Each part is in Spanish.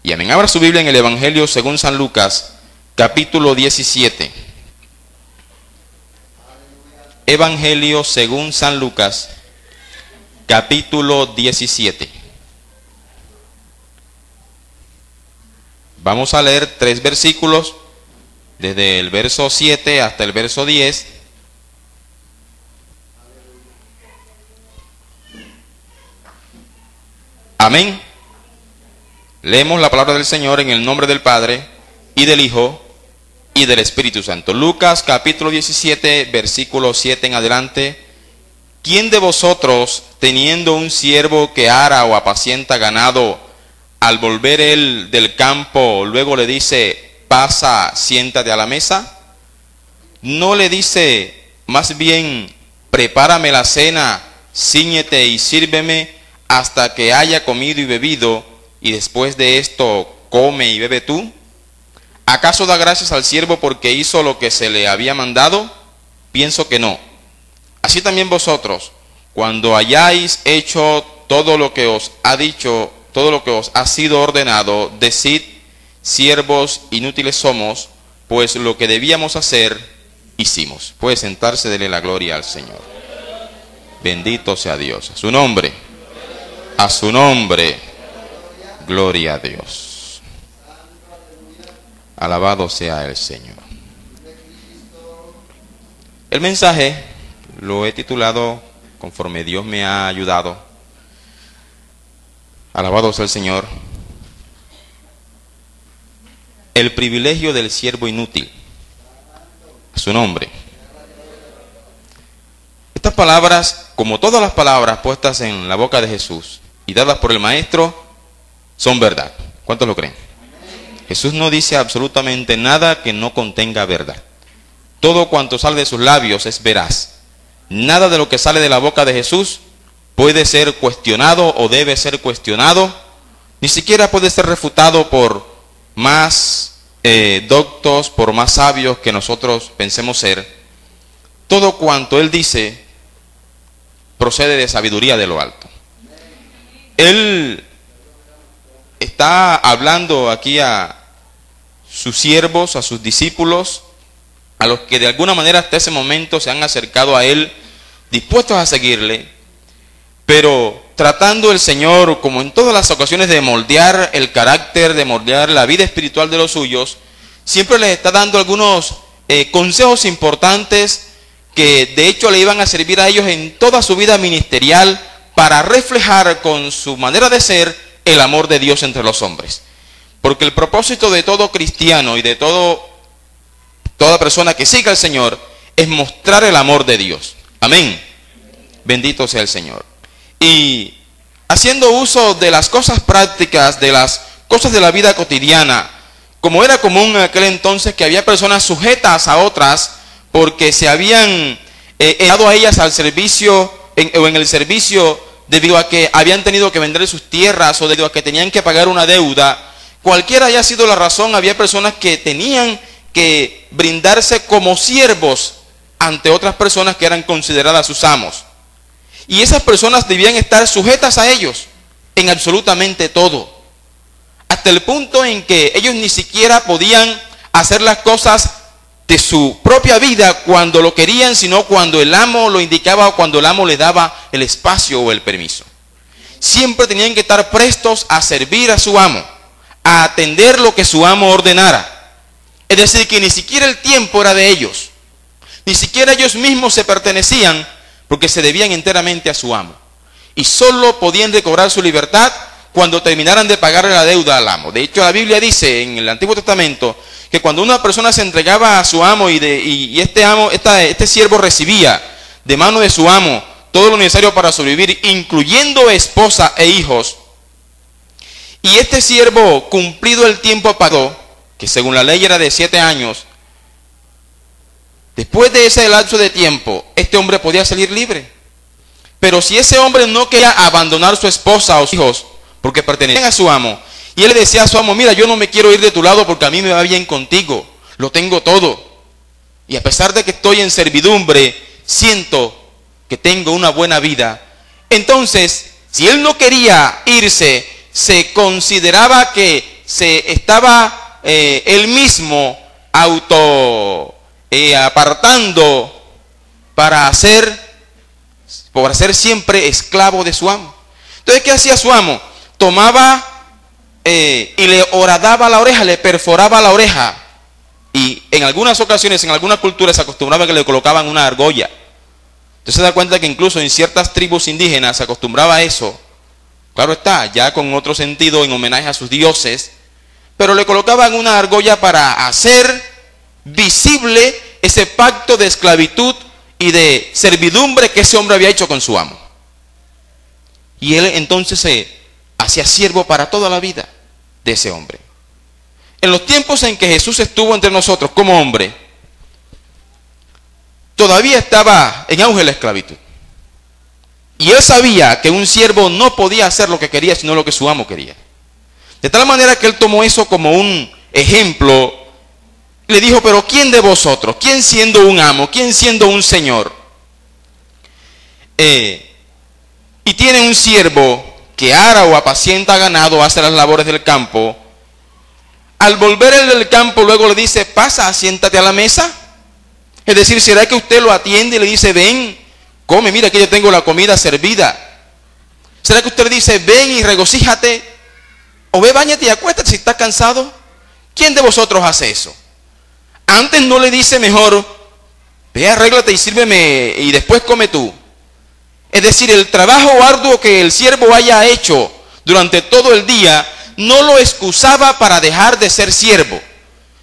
Y amén. Abra su Biblia en el Evangelio según San Lucas, capítulo 17. Evangelio según San Lucas, capítulo 17. Vamos a leer 3 versículos, desde el verso 7 hasta el verso 10. Amén. Leemos la palabra del Señor en el nombre del Padre, y del Hijo, y del Espíritu Santo. Lucas capítulo 17, versículo 7 en adelante. ¿Quién de vosotros, teniendo un siervo que ara o apacienta ganado, al volver él del campo, luego le dice, pasa, siéntate a la mesa? ¿No le dice más bien, prepárame la cena, cíñete y sírveme hasta que haya comido y bebido, y después de esto come y bebe tú? ¿Acaso da gracias al siervo porque hizo lo que se le había mandado? Pienso que no. Así también vosotros, cuando hayáis hecho todo lo que os ha dicho, todo lo que os ha sido ordenado, decid, siervos inútiles somos, pues lo que debíamos hacer, hicimos. Puede sentarse, dele la gloria al Señor. Bendito sea Dios. A su nombre. A su nombre. Gloria a Dios. Alabado sea el Señor. El mensaje lo he titulado conforme Dios me ha ayudado. Alabado sea el Señor. El privilegio del siervo inútil. A su nombre. Estas palabras, como todas las palabras puestas en la boca de Jesús y dadas por el Maestro, son verdad. ¿Cuántos lo creen? Jesús no dice absolutamente nada que no contenga verdad. Todo cuanto sale de sus labios es veraz. Nada de lo que sale de la boca de Jesús puede ser cuestionado o debe ser cuestionado. Ni siquiera puede ser refutado por más doctos, por más sabios que nosotros pensemos ser. Todo cuanto Él dice procede de sabiduría de lo alto. Él está hablando aquí a sus siervos, a sus discípulos, a los que de alguna manera hasta ese momento se han acercado a Él, dispuestos a seguirle, pero tratando el Señor, como en todas las ocasiones, de moldear el carácter, de moldear la vida espiritual de los suyos, siempre les está dando algunos consejos importantes que de hecho le iban a servir a ellos en toda su vida ministerial para reflejar con su manera de ser el amor de Dios entre los hombres. Porque el propósito de todo cristiano y de toda persona que siga al Señor es mostrar el amor de Dios. Amén. Bendito sea el Señor. Y haciendo uso de las cosas prácticas, de las cosas de la vida cotidiana, como era común en aquel entonces que había personas sujetas a otras porque se habían dado a ellas al servicio o en el servicio debido a que habían tenido que vender sus tierras o debido a que tenían que pagar una deuda. Cualquiera haya sido la razón, había personas que tenían que brindarse como siervos ante otras personas que eran consideradas sus amos. Y esas personas debían estar sujetas a ellos en absolutamente todo. Hasta el punto en que ellos ni siquiera podían hacer las cosas de su propia vida cuando lo querían, sino cuando el amo lo indicaba o cuando el amo le daba el espacio o el permiso. Siempre tenían que estar prestos a servir a su amo, a atender lo que su amo ordenara. Es decir, que ni siquiera el tiempo era de ellos, ni siquiera ellos mismos se pertenecían, porque se debían enteramente a su amo. Y solo podían recobrar su libertad cuando terminaran de pagarle la deuda al amo. De hecho, la Biblia dice en el Antiguo Testamento que cuando una persona se entregaba a su amo y este siervo recibía de mano de su amo todo lo necesario para sobrevivir, incluyendo esposa e hijos, y este siervo, cumplido el tiempo, pagó, que según la ley era de 7 años, después de ese lapso de tiempo, este hombre podía salir libre. Pero si ese hombre no quería abandonar su esposa o sus hijos, porque pertenecían a su amo, y él le decía a su amo, mira, yo no me quiero ir de tu lado porque a mí me va bien contigo, lo tengo todo, y a pesar de que estoy en servidumbre, siento que tengo una buena vida. Entonces, si él no quería irse, se consideraba que se estaba él mismo apartando para ser siempre esclavo de su amo. Entonces, ¿qué hacía su amo? Tomaba y le horadaba la oreja, le perforaba la oreja. Y en algunas ocasiones, en algunas culturas se acostumbraba que le colocaban una argolla. Entonces se da cuenta que incluso en ciertas tribus indígenas se acostumbraba a eso. Claro está, ya con otro sentido en homenaje a sus dioses. Pero le colocaban una argolla para hacer visible ese pacto de esclavitud y de servidumbre que ese hombre había hecho con su amo. Y él entonces se hacía siervo para toda la vida de ese hombre. En los tiempos en que Jesús estuvo entre nosotros como hombre, todavía estaba en auge la esclavitud. Y él sabía que un siervo no podía hacer lo que quería, sino lo que su amo quería. De tal manera que él tomó eso como un ejemplo. Le dijo, pero ¿quién de vosotros? ¿Quién siendo un amo? ¿Quién siendo un señor? Y tiene un siervo que ara o apacienta ganado, hace las labores del campo. Al volver él del campo, luego le dice, pasa, siéntate a la mesa. Es decir, ¿será que usted lo atiende y le dice, ven, come, mira que yo tengo la comida servida? ¿Será que usted le dice, ven y regocíjate? O ve, báñate y acuéstate si estás cansado. ¿Quién de vosotros hace eso? Antes no le dice mejor, ve, arréglate y sírveme y después come tú. Es decir, el trabajo arduo que el siervo haya hecho durante todo el día no lo excusaba para dejar de ser siervo.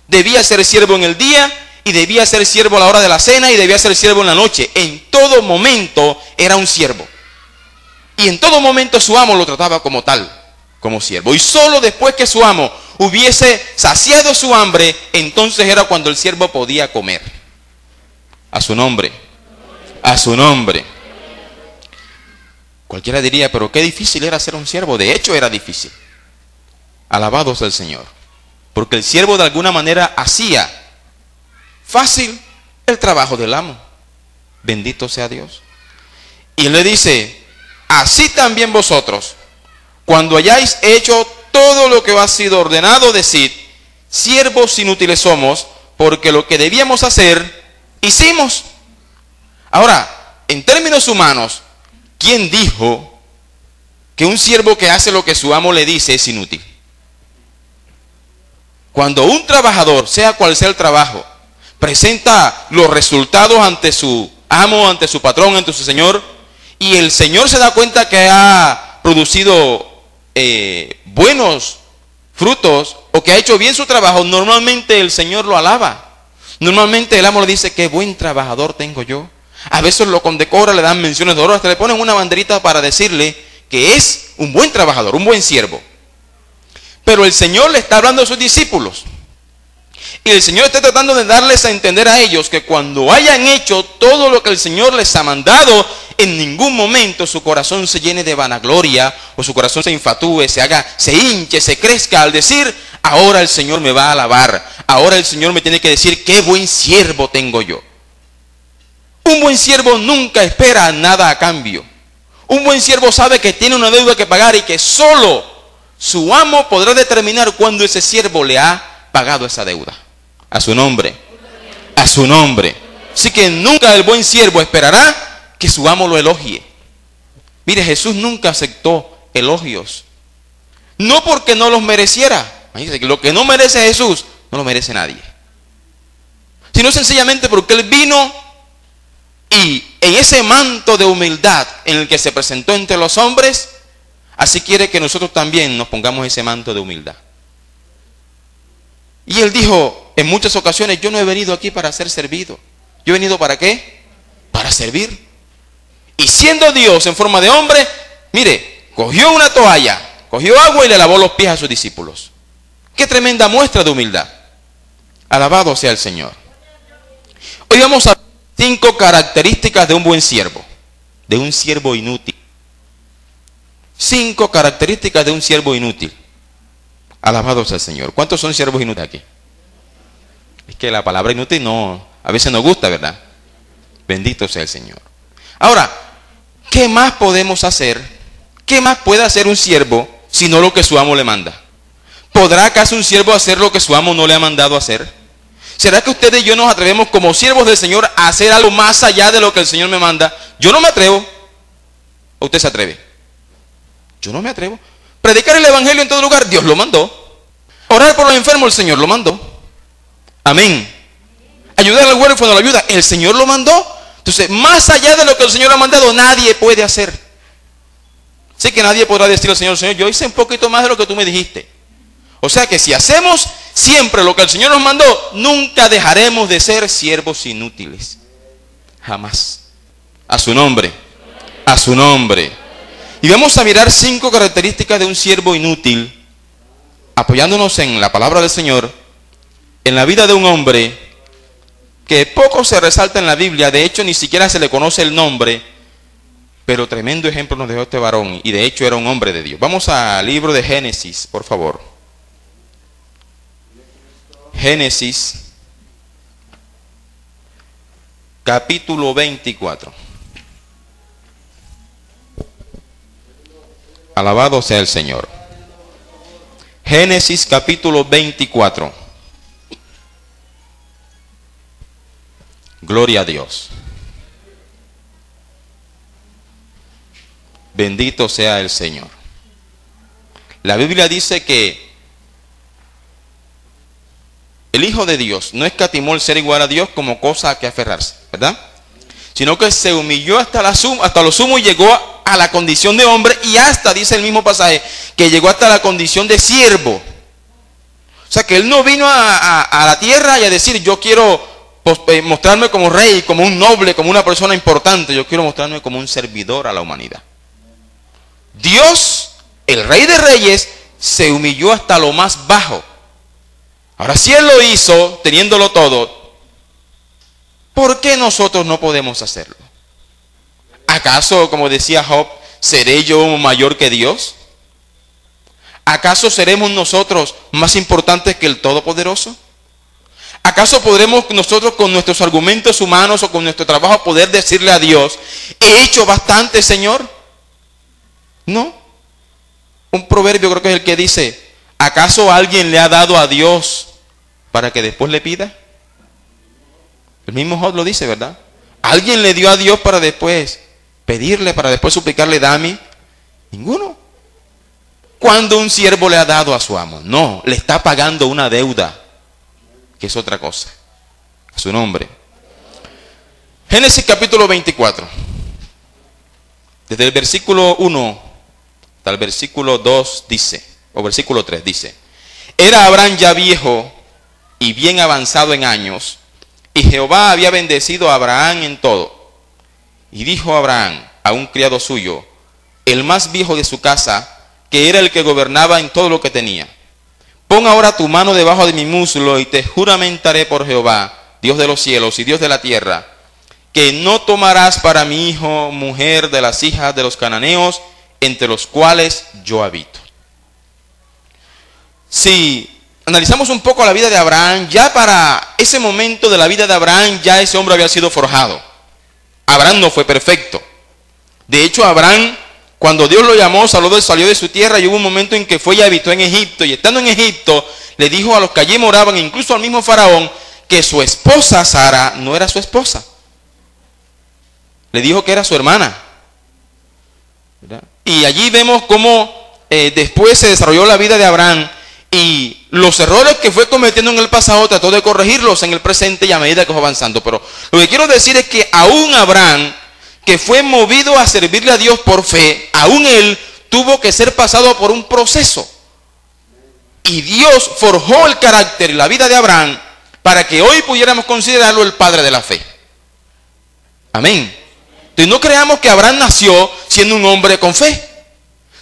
Debía ser siervo en el día y debía ser siervo a la hora de la cena y debía ser siervo en la noche. En todo momento era un siervo. Y en todo momento su amo lo trataba como tal, como siervo. Y solo después que su amo hubiese saciado su hambre, entonces era cuando el siervo podía comer. A su nombre. A su nombre. Cualquiera diría, pero qué difícil era ser un siervo. De hecho, era difícil. Alabado sea el Señor. Porque el siervo de alguna manera hacía fácil el trabajo del amo. Bendito sea Dios. Y él le dice, así también vosotros, cuando hayáis hecho todo lo que os ha sido ordenado, decid, siervos inútiles somos, porque lo que debíamos hacer, hicimos. Ahora, en términos humanos, ¿quién dijo que un siervo que hace lo que su amo le dice es inútil? Cuando un trabajador, sea cual sea el trabajo, presenta los resultados ante su amo, ante su patrón, ante su señor, y el señor se da cuenta que ha producido buenos frutos o que ha hecho bien su trabajo, normalmente el señor lo alaba. Normalmente el amo le dice, qué buen trabajador tengo yo. A veces lo condecora, le dan menciones de oro, hasta le ponen una banderita para decirle que es un buen trabajador, un buen siervo. Pero el Señor le está hablando a sus discípulos. Y el Señor está tratando de darles a entender a ellos que cuando hayan hecho todo lo que el Señor les ha mandado, en ningún momento su corazón se llene de vanagloria o su corazón se infatué, se hinche, se crezca al decir, ahora el Señor me va a alabar, ahora el Señor me tiene que decir qué buen siervo tengo yo. Un buen siervo nunca espera nada a cambio. Un buen siervo sabe que tiene una deuda que pagar y que solo su amo podrá determinar cuándo ese siervo le ha pagado esa deuda. A su nombre. A su nombre. Así que nunca el buen siervo esperará que su amo lo elogie. Mire, Jesús nunca aceptó elogios. No porque no los mereciera. Lo que no merece Jesús, no lo merece nadie. Sino sencillamente porque Él vino y en ese manto de humildad en el que se presentó entre los hombres, así quiere que nosotros también nos pongamos ese manto de humildad. Y Él dijo en muchas ocasiones, yo no he venido aquí para ser servido. ¿Yo he venido para qué? Para servir. Y siendo Dios en forma de hombre, mire, cogió una toalla, cogió agua y le lavó los pies a sus discípulos. Qué tremenda muestra de humildad. Alabado sea el Señor. Hoy vamos a ver 5 características de un buen siervo, de un siervo inútil. 5 características de un siervo inútil. Alabado sea el Señor. ¿Cuántos son siervos inútiles aquí? Es que la palabra inútil a veces nos gusta, ¿verdad? Bendito sea el Señor. Ahora, ¿qué más podemos hacer? ¿Qué más puede hacer un siervo sino lo que su amo le manda? ¿Podrá acaso un siervo hacer lo que su amo no le ha mandado hacer? ¿Será que ustedes y yo nos atrevemos como siervos del Señor a hacer algo más allá de lo que el Señor me manda? Yo no me atrevo. ¿O usted se atreve? Yo no me atrevo. Predicar el evangelio en todo lugar, Dios lo mandó. Orar por los enfermos, el Señor lo mandó. Amén. Ayudar al huérfano, la ayuda, el Señor lo mandó. Entonces, más allá de lo que el Señor ha mandado, nadie puede hacer. Sé que nadie podrá decirle al Señor, Señor, yo hice un poquito más de lo que tú me dijiste. O sea que si hacemos siempre lo que el Señor nos mandó, nunca dejaremos de ser siervos inútiles. Jamás. A su nombre. A su nombre. Y vamos a mirar 5 características de un siervo inútil, apoyándonos en la palabra del Señor, en la vida de un hombre que poco se resalta en la Biblia. De hecho, ni siquiera se le conoce el nombre, pero tremendo ejemplo nos dejó este varón, y de hecho era un hombre de Dios. Vamos al libro de Génesis, por favor. Génesis, capítulo 24. Alabado sea el Señor. Génesis, capítulo 24. Gloria a Dios. Bendito sea el Señor. La Biblia dice que el Hijo de Dios no escatimó el ser igual a Dios como cosa a que aferrarse, ¿verdad? Sino que se humilló hasta lo sumo y llegó a la condición de hombre, y hasta, dice el mismo pasaje, que llegó hasta la condición de siervo. O sea que él no vino a la tierra y a decir, yo quiero mostrarme como rey, como un noble, como una persona importante. Yo quiero mostrarme como un servidor a la humanidad. Dios, el Rey de Reyes, se humilló hasta lo más bajo. Ahora, si Él lo hizo, teniéndolo todo, ¿por qué nosotros no podemos hacerlo? ¿Acaso, como decía Job, seré yo mayor que Dios? ¿Acaso seremos nosotros más importantes que el Todopoderoso? ¿Acaso podremos nosotros con nuestros argumentos humanos o con nuestro trabajo poder decirle a Dios, he hecho bastante, Señor? No. Un proverbio creo que es el que dice, ¿acaso alguien le ha dado a Dios para que después le pida? El mismo Job lo dice, ¿verdad? ¿Alguien le dio a Dios para después pedirle, para después suplicarle, dame? Ninguno. ¿Cuándo un siervo le ha dado a su amo? No, le está pagando una deuda, que es otra cosa. A su nombre. Génesis capítulo 24. Desde el versículo 1 hasta el versículo 2 dice, o versículo 3 dice, era Abraham ya viejo y bien avanzado en años, y Jehová había bendecido a Abraham en todo. Y dijo Abraham a un criado suyo, el más viejo de su casa, que era el que gobernaba en todo lo que tenía, pon ahora tu mano debajo de mi muslo y te juramentaré por Jehová, Dios de los cielos y Dios de la tierra, que no tomarás para mi hijo mujer de las hijas de los cananeos, entre los cuales yo habito. Si analizamos un poco la vida de Abraham, ya para ese momento de la vida de Abraham, ya ese hombre había sido forjado. Abraham no fue perfecto. De hecho, Abraham, cuando Dios lo llamó, salió de su tierra, y hubo un momento en que fue y habitó en Egipto. Y estando en Egipto, le dijo a los que allí moraban, incluso al mismo faraón, que su esposa Sara no era su esposa. Le dijo que era su hermana, ¿verdad? Y allí vemos cómo después se desarrolló la vida de Abraham, y los errores que fue cometiendo en el pasado trató de corregirlos en el presente y a medida que fue avanzando. Pero lo que quiero decir es que aún Abraham, que fue movido a servirle a Dios por fe, aún él tuvo que ser pasado por un proceso. Y Dios forjó el carácter y la vida de Abraham para que hoy pudiéramos considerarlo el padre de la fe. Amén. Entonces no creamos que Abraham nació siendo un hombre con fe.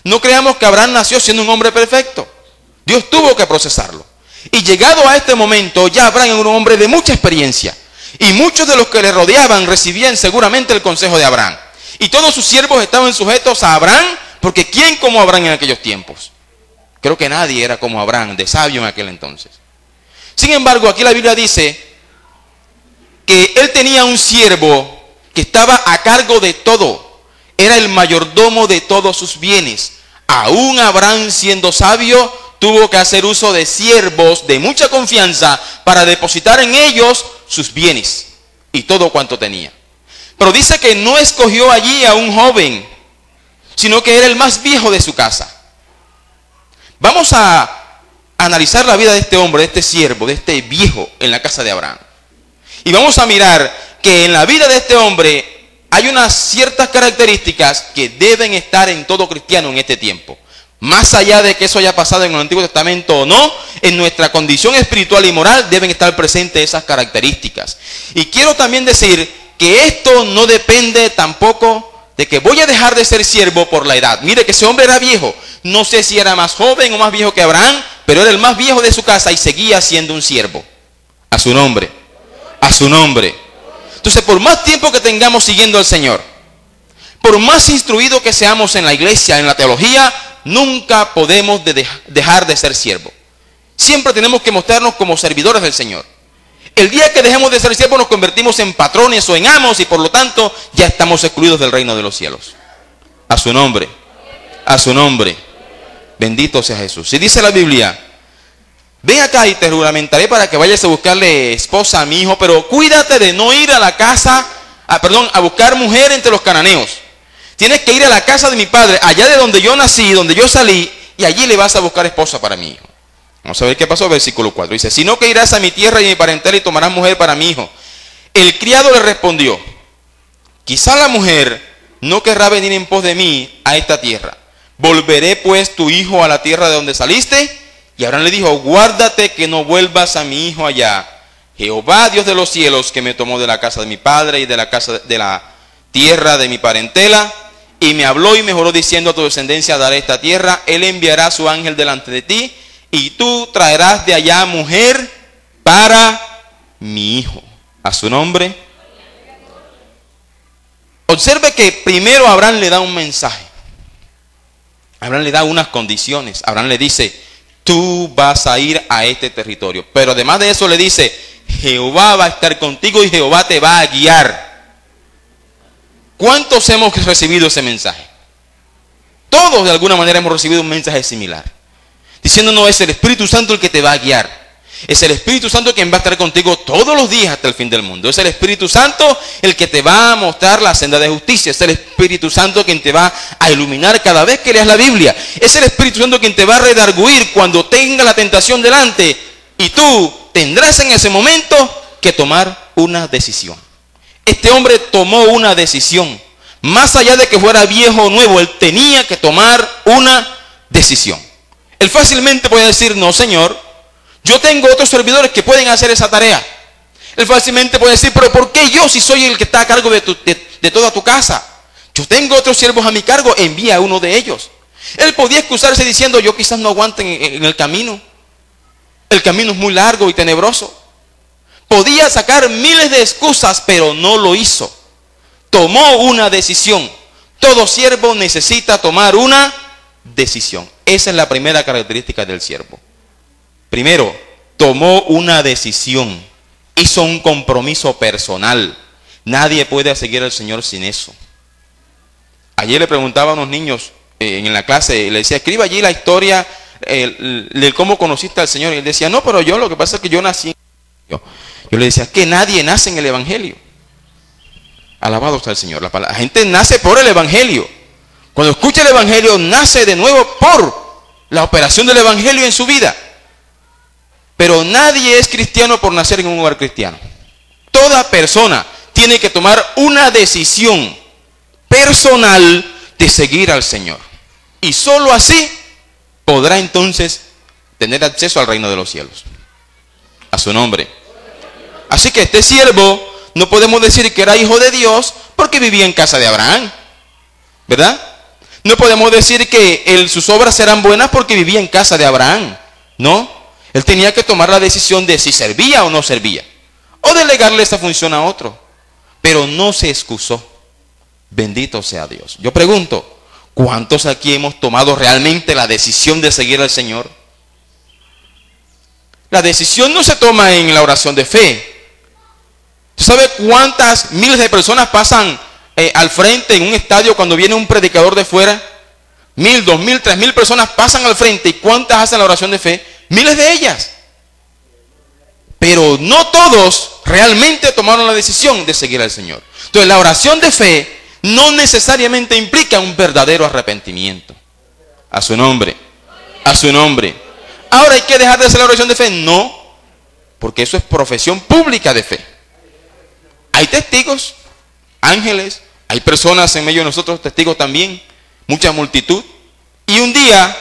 No creamos que Abraham nació siendo un hombre perfecto. Dios tuvo que procesarlo. Y llegado a este momento, ya Abraham era un hombre de mucha experiencia. Y muchos de los que le rodeaban recibían seguramente el consejo de Abraham. Y todos sus siervos estaban sujetos a Abraham, porque ¿quién como Abraham en aquellos tiempos? Creo que nadie era como Abraham, de sabio en aquel entonces. Sin embargo, aquí la Biblia dice que él tenía un siervo que estaba a cargo de todo. Era el mayordomo de todos sus bienes. Aún Abraham, siendo sabio, tuvo que hacer uso de siervos de mucha confianza para depositar en ellos sus bienes y todo cuanto tenía. Pero dice que no escogió allí a un joven, sino que era el más viejo de su casa. Vamos a analizar la vida de este hombre, de este siervo, de este viejo en la casa de Abraham. Y vamos a mirar que en la vida de este hombre hay unas ciertas características que deben estar en todo cristiano en este tiempo. Más allá de que eso haya pasado en el Antiguo Testamento o no, en nuestra condición espiritual y moral deben estar presentes esas características. Y quiero también decir que esto no depende tampoco de que voy a dejar de ser siervo por la edad. Mire que ese hombre era viejo. No sé si era más joven o más viejo que Abraham, pero era el más viejo de su casa y seguía siendo un siervo. A su nombre. A su nombre. Entonces, por más tiempo que tengamos siguiendo al Señor, por más instruidos que seamos en la iglesia, en la teología, nunca podemos dejar de ser siervo. Siempre tenemos que mostrarnos como servidores del Señor. El día que dejemos de ser siervos nos convertimos en patrones o en amos y por lo tanto ya estamos excluidos del reino de los cielos. A su nombre. A su nombre. Bendito sea Jesús. Si dice la Biblia, ven acá y te juramentaré para que vayas a buscarle esposa a mi hijo, pero cuídate de no ir a la casa, a buscar mujer entre los cananeos. Tienes que ir a la casa de mi padre, allá de donde yo nací, donde yo salí, y allí le vas a buscar esposa para mi hijo. Vamos a ver qué pasó, versículo 4. Dice, sino que irás a mi tierra y a mi parentela y tomarás mujer para mi hijo. El criado le respondió, quizá la mujer no querrá venir en pos de mí a esta tierra. ¿Volveré pues tu hijo a la tierra de donde saliste? Y Abraham le dijo, guárdate que no vuelvas a mi hijo allá. Jehová, Dios de los cielos, que me tomó de la casa de mi padre y de la casa de la tierra de mi parentela, y me habló y me juró diciendo, a tu descendencia daré esta tierra. Él enviará a su ángel delante de ti, y tú traerás de allá mujer para mi hijo. A su nombre. Observe que primero Abraham le da un mensaje. Abraham le da unas condiciones. Abraham le dice, tú vas a ir a este territorio. Pero además de eso le dice, Jehová va a estar contigo y Jehová te va a guiar. ¿Cuántos hemos recibido ese mensaje? Todos de alguna manera hemos recibido un mensaje similar. Diciéndonos, es el Espíritu Santo el que te va a guiar. Es el Espíritu Santo quien va a estar contigo todos los días hasta el fin del mundo. Es el Espíritu Santo el que te va a mostrar la senda de justicia. Es el Espíritu Santo quien te va a iluminar cada vez que leas la Biblia. Es el Espíritu Santo quien te va a redarguir cuando tenga la tentación delante. Y tú tendrás en ese momento que tomar una decisión. Este hombre tomó una decisión. Más allá de que fuera viejo o nuevo, él tenía que tomar una decisión. Él fácilmente puede decir, no, Señor, yo tengo otros servidores que pueden hacer esa tarea. Él fácilmente puede decir, pero ¿por qué yo si soy el que está a cargo de toda tu casa? Yo tengo otros siervos a mi cargo, envía a uno de ellos. Él podía excusarse diciendo, yo quizás no aguante en el camino. El camino es muy largo y tenebroso. Podía sacar miles de excusas, pero no lo hizo. Tomó una decisión. Todo siervo necesita tomar una decisión. Esa es la primera característica del siervo. Primero, tomó una decisión. Hizo un compromiso personal. Nadie puede seguir al Señor sin eso. Ayer le preguntaba a unos niños en la clase, le decía, escriba allí la historia de cómo conociste al Señor. Y él decía, no, pero yo lo que pasa es que yo nací en el Evangelio. Yo le decía, que nadie nace en el Evangelio. Alabado está el Señor. La gente nace por el Evangelio. Cuando escucha el Evangelio, nace de nuevo por la operación del Evangelio en su vida. Pero nadie es cristiano por nacer en un hogar cristiano. Toda persona tiene que tomar una decisión personal de seguir al Señor. Y solo así podrá entonces tener acceso al reino de los cielos. A su nombre. Así que este siervo no podemos decir que era hijo de Dios porque vivía en casa de Abraham. ¿Verdad? No podemos decir que sus obras eran buenas porque vivía en casa de Abraham. No. Él tenía que tomar la decisión de si servía o no servía. O delegarle esa función a otro. Pero no se excusó. Bendito sea Dios. Yo pregunto, ¿cuántos aquí hemos tomado realmente la decisión de seguir al Señor? La decisión no se toma en la oración de fe. ¿Tú sabes cuántas miles de personas pasan al frente en un estadio cuando viene un predicador de fuera? 1,000, 2,000, 3,000 personas pasan al frente. ¿Y cuántas hacen la oración de fe? Miles de ellas. Pero no todos realmente tomaron la decisión de seguir al Señor. Entonces la oración de fe no necesariamente implica un verdadero arrepentimiento. A su nombre. A su nombre. Ahora, ¿hay que dejar de hacer la oración de fe? No, porque eso es profesión pública de fe. Hay testigos, ángeles, hay personas en medio de nosotros, testigos también, mucha multitud. Y un día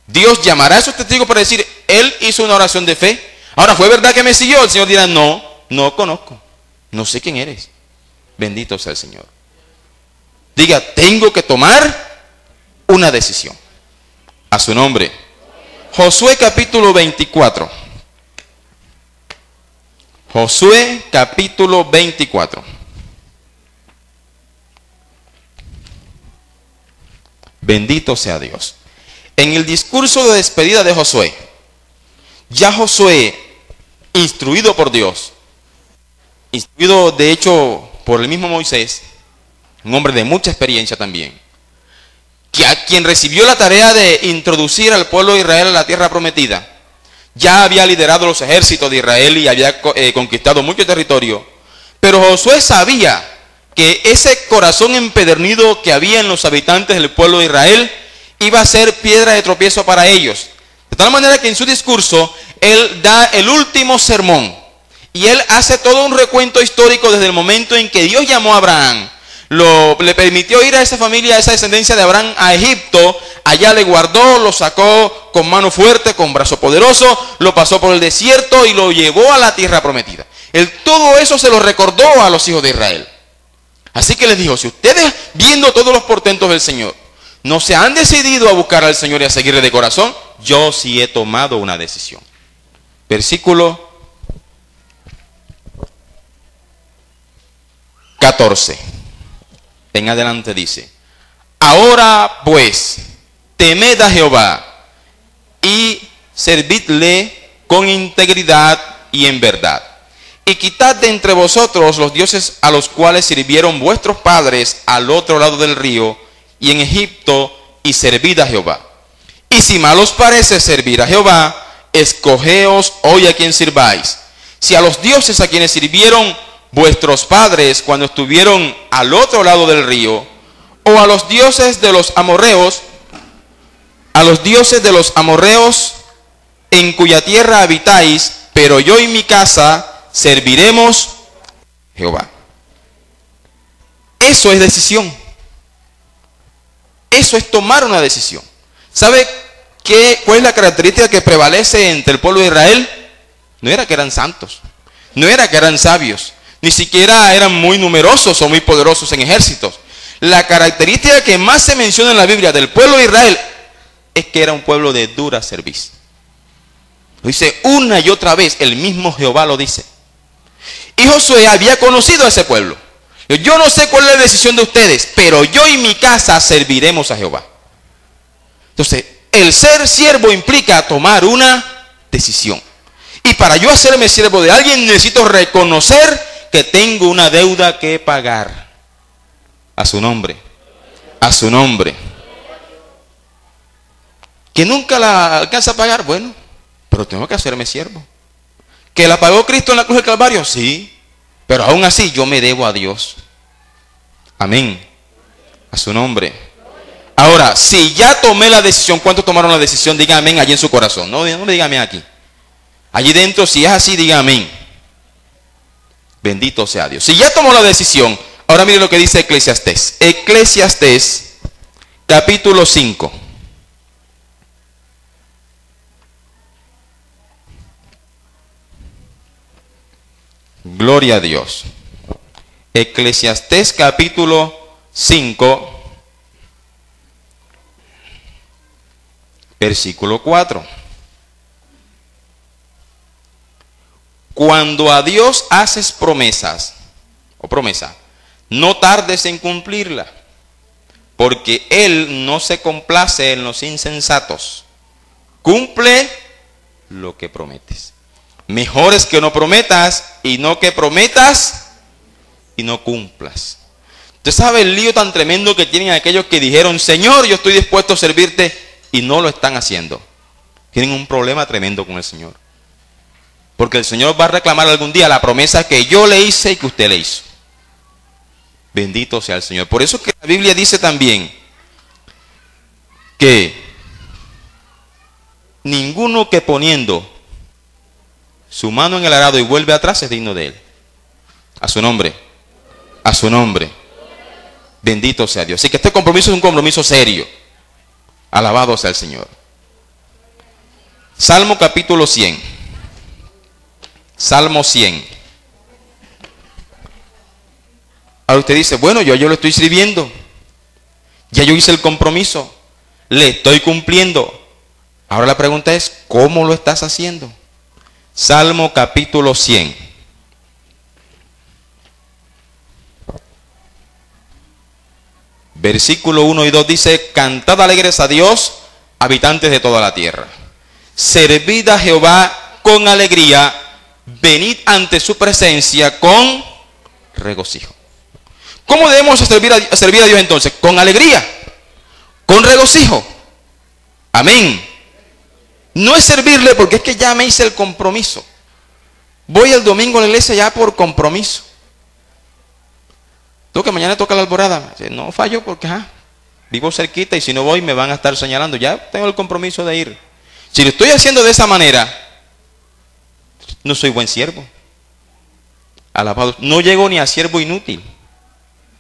Dios llamará a esos testigos para decir, él hizo una oración de fe. Ahora, ¿fue verdad que me siguió? El Señor dirá, no, no conozco, no sé quién eres. Bendito sea el Señor. Diga, tengo que tomar una decisión. A su nombre. Josué capítulo 24. Josué capítulo 24. Bendito sea Dios. En el discurso de despedida de Josué, ya Josué, instruido por Dios, instruido de hecho por el mismo Moisés, un hombre de mucha experiencia también, quien recibió la tarea de introducir al pueblo de Israel a la tierra prometida, ya había liderado los ejércitos de Israel y había conquistado mucho territorio, pero Josué sabía que ese corazón empedernido que había en los habitantes del pueblo de Israel iba a ser piedra de tropiezo para ellos. De tal manera que en su discurso, él da el último sermón y él hace todo un recuento histórico desde el momento en que Dios llamó a Abraham. Le permitió ir a esa familia, a esa descendencia de Abraham a Egipto, allá le guardó, lo sacó con mano fuerte, con brazo poderoso, lo pasó por el desierto y lo llevó a la tierra prometida. Él todo eso se lo recordó a los hijos de Israel. Así que les dijo, si ustedes viendo todos los portentos del Señor, no se han decidido a buscar al Señor y a seguirle de corazón, yo sí he tomado una decisión. Versículo 14. En adelante dice, ahora pues, temed a Jehová y servidle con integridad y en verdad. Y quitad de entre vosotros los dioses a los cuales sirvieron vuestros padres al otro lado del río y en Egipto, y servid a Jehová. Y si mal os parece servir a Jehová, escogeos hoy a quien sirváis. Si a los dioses a quienes sirvieron vuestros padres cuando estuvieron al otro lado del río, o a los dioses de los amorreos, en cuya tierra habitáis, pero yo y mi casa serviremos a Jehová. Eso es decisión. Eso es tomar una decisión. ¿Sabe cuál es la característica que prevalece entre el pueblo de Israel? No era que eran santos, no era que eran sabios, ni siquiera eran muy numerosos o muy poderosos en ejércitos. La característica que más se menciona en la Biblia del pueblo de Israel es que era un pueblo de dura cerviz. Lo dice una y otra vez, el mismo Jehová lo dice. Y Josué había conocido a ese pueblo. Yo no sé cuál es la decisión de ustedes, pero yo y mi casa serviremos a Jehová. Entonces, el ser siervo implica tomar una decisión. Y para yo hacerme siervo de alguien necesito reconocer que tengo una deuda que pagar. A su nombre. A su nombre. Que nunca la alcanza a pagar, bueno, pero tengo que hacerme siervo. ¿Que la pagó Cristo en la cruz del Calvario? Sí, pero aún así yo me debo a Dios. Amén. A su nombre. Ahora, si ya tomé la decisión, ¿cuántos tomaron la decisión? Digan amén allí en su corazón. No me digan amén aquí. Allí dentro, si es así, diga amén. Bendito sea Dios. Si ya tomó la decisión, ahora mire lo que dice Eclesiastés. Eclesiastés, capítulo 5. Gloria a Dios. Eclesiastés capítulo 5, versículo 4. Cuando a Dios haces promesas, o promesa, no tardes en cumplirla, porque Él no se complace en los insensatos. Cumple lo que prometes. Mejor es que no prometas y no que prometas y no cumplas. Usted sabe el lío tan tremendo que tienen aquellos que dijeron, Señor, yo estoy dispuesto a servirte, y no lo están haciendo. Tienen un problema tremendo con el Señor. Porque el Señor va a reclamar algún día la promesa que yo le hice y que usted le hizo. Bendito sea el Señor. Por eso que la Biblia dice también que ninguno que poniendo su mano en el arado y vuelve atrás es digno de él. A su nombre. A su nombre. Bendito sea Dios. Así que este compromiso es un compromiso serio. Alabado sea el Señor. Salmo capítulo 100. Salmo 100. Ahora usted dice, bueno, yo lo estoy sirviendo. Ya yo hice el compromiso. Le estoy cumpliendo. Ahora la pregunta es, ¿cómo lo estás haciendo? Salmo capítulo 100. Versículo 1 y 2 dice, cantad alegres a Dios, habitantes de toda la tierra. Servid a Jehová con alegría, venid ante su presencia con regocijo. ¿Cómo debemos servir a Dios entonces? Con alegría, con regocijo. Amén. No es servirle porque es que ya me hice el compromiso. Voy el domingo a la iglesia ya por compromiso. Tú que mañana toca la alborada. No fallo porque vivo cerquita y si no voy me van a estar señalando. Ya tengo el compromiso de ir. Si lo estoy haciendo de esa manera, no soy buen siervo. Alabado. No llego ni a siervo inútil.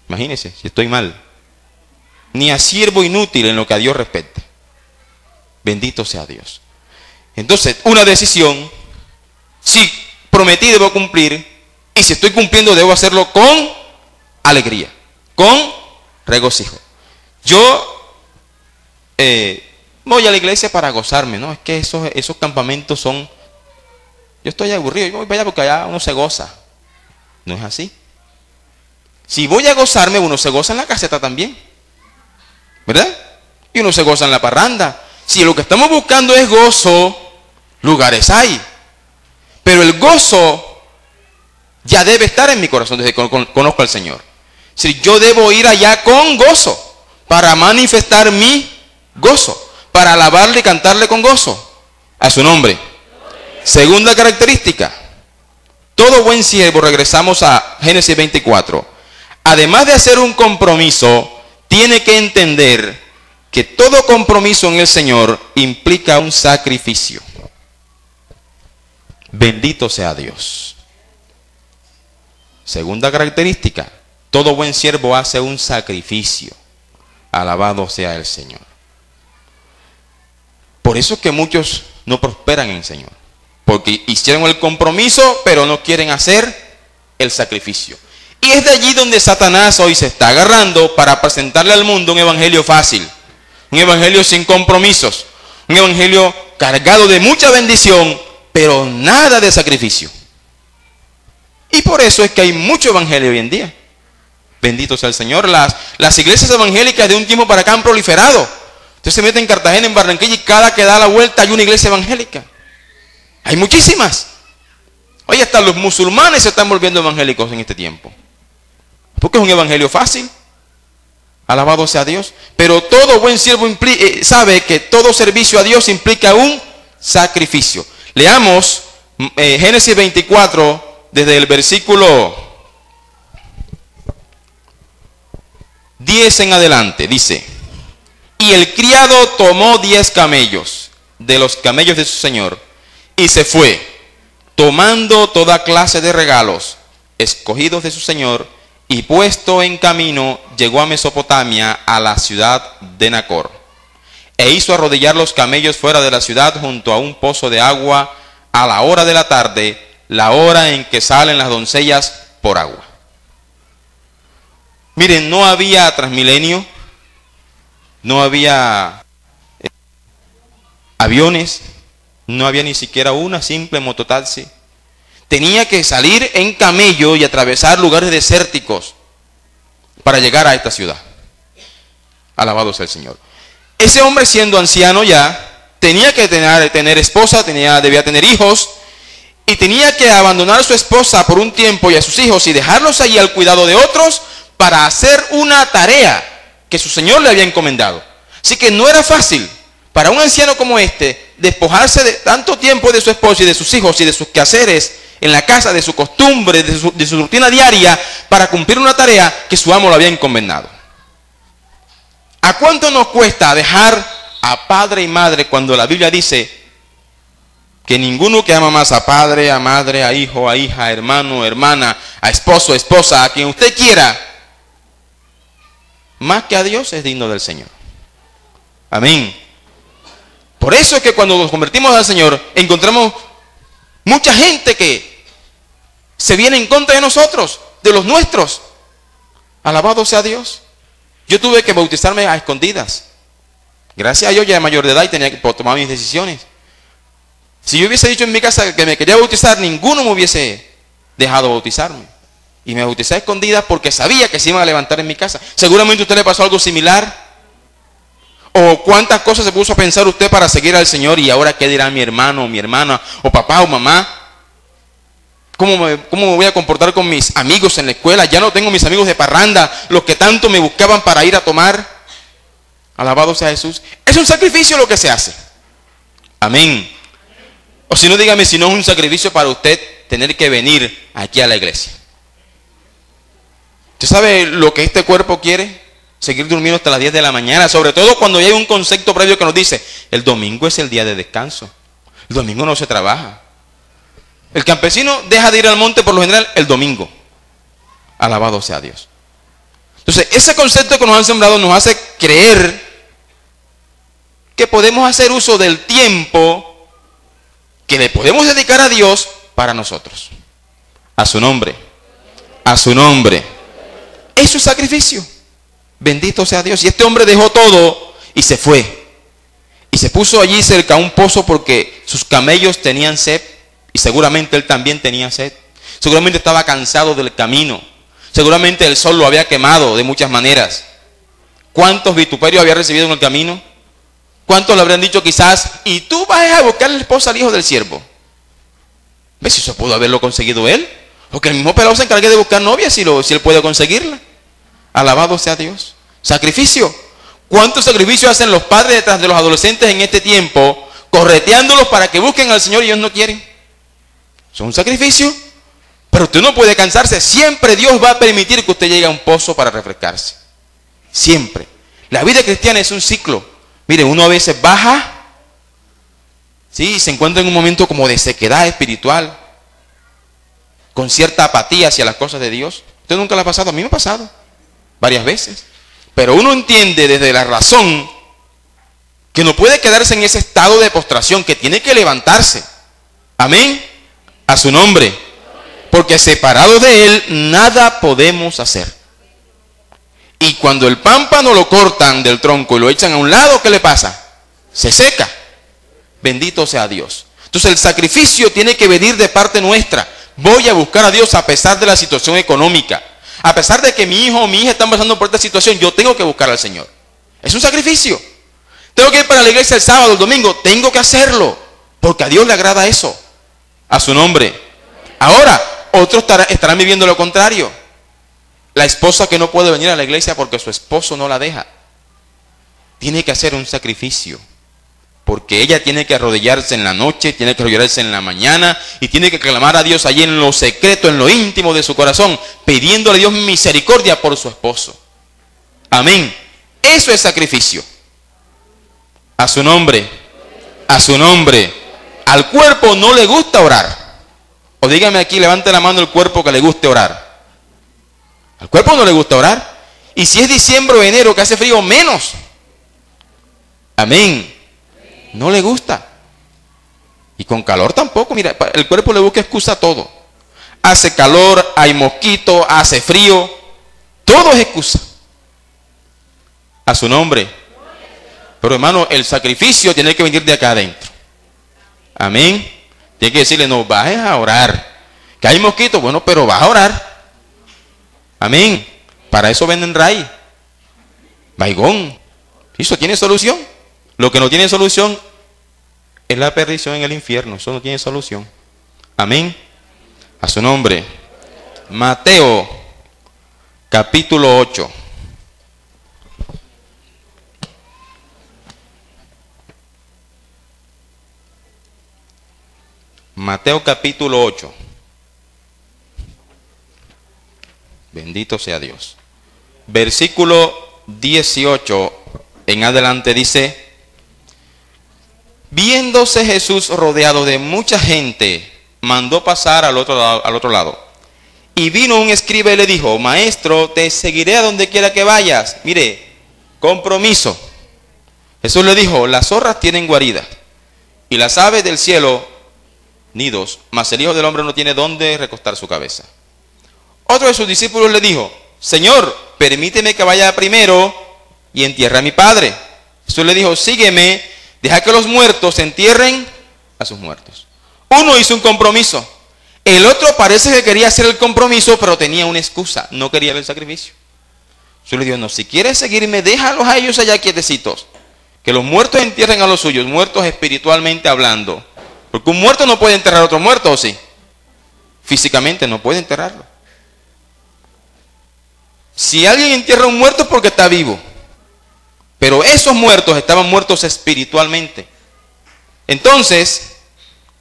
Imagínense si estoy mal. Ni a siervo inútil en lo que a Dios respecta. Bendito sea Dios. Entonces, una decisión. Si prometí, debo cumplir. Y si estoy cumpliendo, debo hacerlo con alegría, con regocijo. Yo voy a la iglesia para gozarme, ¿no? Es que esos campamentos son... Yo estoy aburrido, yo voy para allá porque allá uno se goza. No es así. Si voy a gozarme, uno se goza en la caseta también, ¿verdad? Y uno se goza en la parranda. Si lo que estamos buscando es gozo, lugares hay. Pero el gozo ya debe estar en mi corazón desde que conozco al Señor. Si yo debo ir allá con gozo, para manifestar mi gozo, para alabarle y cantarle con gozo, a su nombre. Segunda característica, todo buen siervo, regresamos a Génesis 24, además de hacer un compromiso, tiene que entender que todo compromiso en el Señor implica un sacrificio. Bendito sea Dios. Segunda característica, todo buen siervo hace un sacrificio. Alabado sea el Señor. Por eso es que muchos no prosperan en el Señor. Porque hicieron el compromiso, pero no quieren hacer el sacrificio. Y es de allí donde Satanás hoy se está agarrando para presentarle al mundo un evangelio fácil. Un evangelio sin compromisos. Un evangelio cargado de mucha bendición, pero nada de sacrificio. Y por eso es que hay mucho evangelio hoy en día. Bendito sea el Señor. Las iglesias evangélicas de un tiempo para acá han proliferado. Usted se mete en Cartagena, en Barranquilla, y cada que da la vuelta hay una iglesia evangélica. Hay muchísimas. Hoy hasta los musulmanes se están volviendo evangélicos en este tiempo. Porque es un evangelio fácil. Alabado sea Dios. Pero todo buen siervo sabe que todo servicio a Dios implica un sacrificio. Leamos Génesis 24 desde el versículo 10 en adelante. Dice: y el criado tomó 10 camellos de los camellos de su señor y se fue, tomando toda clase de regalos escogidos de su señor, y puesto en camino llegó a Mesopotamia, a la ciudad de Nacor, e hizo arrodillar los camellos fuera de la ciudad junto a un pozo de agua a la hora de la tarde, la hora en que salen las doncellas por agua. Miren, no había Transmilenio, no había aviones, no había ni siquiera una simple mototaxi. Tenía que salir en camello y atravesar lugares desérticos para llegar a esta ciudad. Alabado sea el Señor. Ese hombre, siendo anciano ya, tenía que tener esposa, debía tener hijos, y tenía que abandonar a su esposa por un tiempo y a sus hijos y dejarlos allí al cuidado de otros para hacer una tarea que su Señor le había encomendado. Así que no era fácil para un anciano como este despojarse de tanto tiempo de su esposa y de sus hijos y de sus quehaceres en la casa, de su costumbre, de su rutina diaria, para cumplir una tarea que su amo le había encomendado. ¿A cuánto nos cuesta dejar a padre y madre cuando la Biblia dice que ninguno que ama más a padre, a madre, a hijo, a hija, a hermano, hermana, a esposo, esposa, a quien usted quiera, más que a Dios es digno del Señor? Amén. Por eso es que cuando nos convertimos al Señor, encontramos mucha gente que se viene en contra de nosotros, de los nuestros. Alabado sea Dios. Yo tuve que bautizarme a escondidas. Gracias a Dios ya de mayor de edad y tenía que tomar mis decisiones. Si yo hubiese dicho en mi casa que me quería bautizar, ninguno me hubiese dejado bautizarme. Y me bauticé a escondidas porque sabía que se iban a levantar en mi casa. Seguramente a usted le pasó algo similar. O cuántas cosas se puso a pensar usted para seguir al Señor, y ahora qué dirá mi hermano o mi hermana, o papá o mamá. ¿Cómo me voy a comportar con mis amigos en la escuela? Ya no tengo mis amigos de parranda, los que tanto me buscaban para ir a tomar. Alabado sea Jesús. Es un sacrificio lo que se hace. Amén. O si no, dígame si no es un sacrificio para usted tener que venir aquí a la iglesia. ¿Usted sabe lo que este cuerpo quiere? Seguir durmiendo hasta las 10 de la mañana, sobre todo cuando ya hay un concepto previo que nos dice, el domingo es el día de descanso. El domingo no se trabaja. El campesino deja de ir al monte por lo general el domingo. Alabado sea Dios. Entonces, ese concepto que nos han sembrado nos hace creer que podemos hacer uso del tiempo que le podemos dedicar a Dios para nosotros. A su nombre. A su nombre. Eso es sacrificio. Bendito sea Dios. Y este hombre dejó todo y se fue. Y se puso allí cerca a un pozo porque sus camellos tenían sed. Y seguramente él también tenía sed. Seguramente estaba cansado del camino. Seguramente el sol lo había quemado de muchas maneras. ¿Cuántos vituperios había recibido en el camino? ¿Cuántos le habrían dicho quizás, y tú vas a buscar la esposa al hijo del siervo? ¿Ves si eso pudo haberlo conseguido él? O que el mismo pelado se encargue de buscar novia si él puede conseguirla. Alabado sea Dios. Sacrificio. ¿Cuántos sacrificios hacen los padres detrás de los adolescentes en este tiempo, correteándolos para que busquen al Señor y ellos no quieren? Eso es un sacrificio. Pero usted no puede cansarse. Siempre Dios va a permitir que usted llegue a un pozo para refrescarse. Siempre. La vida cristiana es un ciclo. Mire, uno a veces baja, sí, se encuentra en un momento como de sequedad espiritual, con cierta apatía hacia las cosas de Dios. ¿Usted nunca le ha pasado? A mí me ha pasado varias veces. Pero uno entiende desde la razón que no puede quedarse en ese estado de postración, que tiene que levantarse. Amén. A su nombre. Porque separados de Él, nada podemos hacer. Y cuando el pámpano lo cortan del tronco y lo echan a un lado, ¿qué le pasa? Se seca. Bendito sea Dios. Entonces el sacrificio tiene que venir de parte nuestra. Voy a buscar a Dios a pesar de la situación económica. A pesar de que mi hijo o mi hija están pasando por esta situación, yo tengo que buscar al Señor. Es un sacrificio. Tengo que ir para la iglesia el sábado, el domingo. Tengo que hacerlo. Porque a Dios le agrada eso. A su nombre. Ahora, otros estarán viviendo lo contrario. La esposa que no puede venir a la iglesia porque su esposo no la deja. Tiene que hacer un sacrificio. Porque ella tiene que arrodillarse en la noche, tiene que arrodillarse en la mañana y tiene que clamar a Dios allí en lo secreto, en lo íntimo de su corazón, pidiéndole a Dios misericordia por su esposo. Amén. Eso es sacrificio. A su nombre. A su nombre. Al cuerpo no le gusta orar. O dígame aquí, levante la mano el cuerpo que le guste orar. Al cuerpo no le gusta orar. Y si es diciembre o enero que hace frío, menos. Amén. No le gusta. Y con calor tampoco. Mira, el cuerpo le busca excusa a todo. Hace calor, hay mosquito, hace frío. Todo es excusa. A su nombre. Pero hermano, el sacrificio tiene que venir de acá adentro. Amén. Tiene que decirle, no bajes a orar. Que hay mosquitos, bueno, pero vas a orar. Amén. Para eso venden raíz. Baigón. Eso tiene solución. Lo que no tiene solución es la perdición en el infierno. Eso no tiene solución. Amén. A su nombre. Mateo capítulo 8. Mateo capítulo 8. Bendito sea Dios. Versículo 18 en adelante dice: viéndose Jesús rodeado de mucha gente, mandó pasar al otro lado. Y vino un escriba y le dijo: maestro, te seguiré a donde quiera que vayas. Mire, compromiso. Jesús le dijo: las zorras tienen guarida y las aves del cielo nidos, mas el Hijo del Hombre no tiene dónde recostar su cabeza. Otro de sus discípulos le dijo: Señor, permíteme que vaya primero y entierre a mi padre. Jesús le dijo: sígueme, deja que los muertos entierren a sus muertos. Uno hizo un compromiso, el otro parece que quería hacer el compromiso, pero tenía una excusa, no quería ver el sacrificio. Jesús le dijo: no, si quieres seguirme, déjalos a ellos allá quietecitos, que los muertos entierren a los suyos, muertos espiritualmente hablando. Porque un muerto no puede enterrar a otro muerto, ¿o sí? Físicamente no puede enterrarlo. Si alguien entierra a un muerto es porque está vivo. Pero esos muertos estaban muertos espiritualmente. Entonces,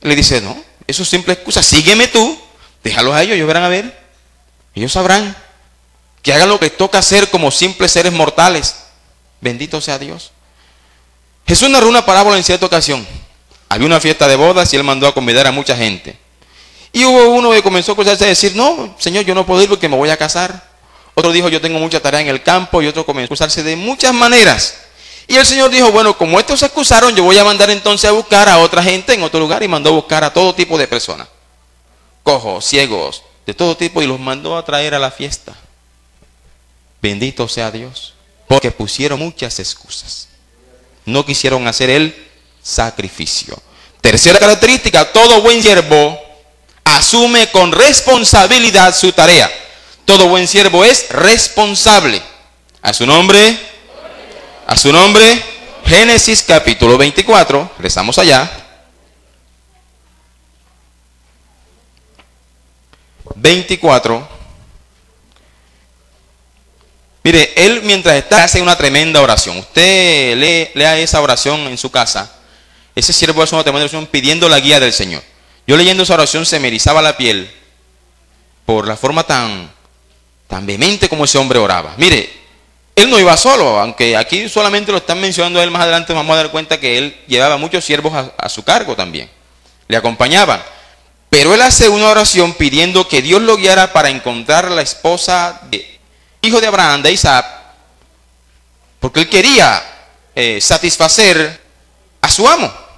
le dice: no, eso es simple excusa. Sígueme tú, déjalos a ellos, ellos verán a ver. Ellos sabrán. Que hagan lo que toca hacer como simples seres mortales. Bendito sea Dios. Jesús narró una parábola en cierta ocasión. Había una fiesta de bodas y él mandó a convidar a mucha gente. Y hubo uno que comenzó a acusarse a decir: no, Señor, yo no puedo ir porque me voy a casar. Otro dijo: yo tengo mucha tarea en el campo. Y otro comenzó a acusarse de muchas maneras. Y el Señor dijo: bueno, como estos se acusaron, yo voy a mandar entonces a buscar a otra gente en otro lugar. Y mandó a buscar a todo tipo de personas. Cojos, ciegos, de todo tipo. Y los mandó a traer a la fiesta. Bendito sea Dios. Porque pusieron muchas excusas. No quisieron hacer el sacrificio. Tercera característica: todo buen siervo asume con responsabilidad su tarea. Todo buen siervo es responsable. A su nombre, a su nombre. Génesis capítulo 24, rezamos allá. 24. Mire, él mientras está hace una tremenda oración. Usted lea esa oración en su casa. Ese siervo hace una tremenda oración pidiendo la guía del Señor. Yo leyendo esa oración se me erizaba la piel por la forma tan vehemente como ese hombre oraba. Mire, él no iba solo, aunque aquí solamente lo están mencionando a él. Más adelante vamos a dar cuenta que él llevaba muchos siervos a su cargo también. Le acompañaban. Pero él hace una oración pidiendo que Dios lo guiara para encontrar la esposa de hijo de Abraham, de Isaac, porque él quería satisfacer a su amo.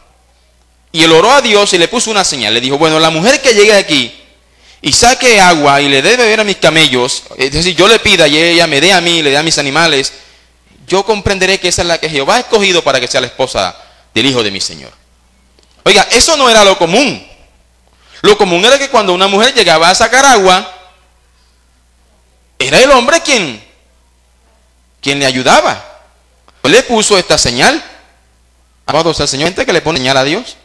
Y él oró a Dios y le puso una señal. Le dijo: bueno, la mujer que llegue aquí y saque agua y le dé beber a mis camellos, es decir, yo le pida y ella me dé a mí, le dé a mis animales, yo comprenderé que esa es la que Jehová ha escogido para que sea la esposa del hijo de mi Señor. Oiga, eso no era lo común. Lo común era que cuando una mujer llegaba a sacar agua, era el hombre quien le ayudaba. Él le puso esta señal. Amados al Señor, gente que le pone señal a Dios.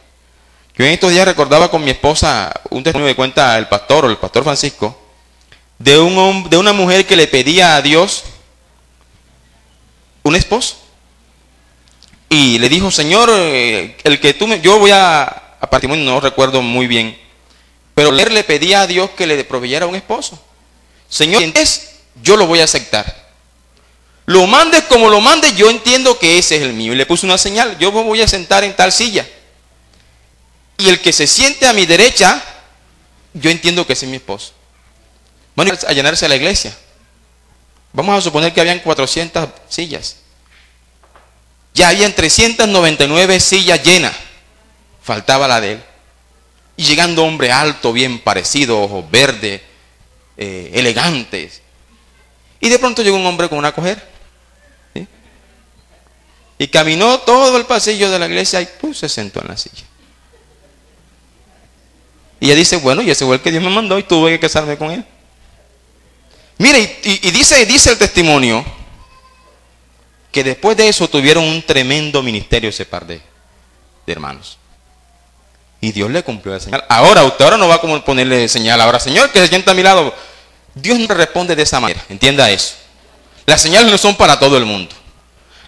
Yo en estos días recordaba con mi esposa un testimonio que cuenta el pastor Francisco, de una mujer que le pedía a Dios un esposo. Y le dijo: Señor, el que tú me... Yo voy a partir, no recuerdo muy bien, pero él le pedía a Dios que le proveyera un esposo. Señor, yo lo voy a aceptar. Lo mandes como lo mandes, yo entiendo que ese es el mío. Y le puse una señal: yo me voy a sentar en tal silla. Y el que se siente a mi derecha, yo entiendo que ese es mi esposo. Bueno, a llenarse la iglesia. Vamos a suponer que habían 400 sillas. Ya habían 399 sillas llenas. Faltaba la de él. Y llegando hombre alto, bien parecido, ojos verdes, elegantes. Y de pronto llegó un hombre con una cojera. ¿Sí? Y caminó todo el pasillo de la iglesia y se sentó en la silla. Y ella dice: bueno, y ese fue el que Dios me mandó y tuve que casarme con él. Mire, y dice el testimonio que después de eso tuvieron un tremendo ministerio ese par de hermanos. Y Dios le cumplió la señal. Ahora, usted no va a ponerle señal ahora: Señor, que se sienta a mi lado. Dios no responde de esa manera, entienda eso. Las señales no son para todo el mundo.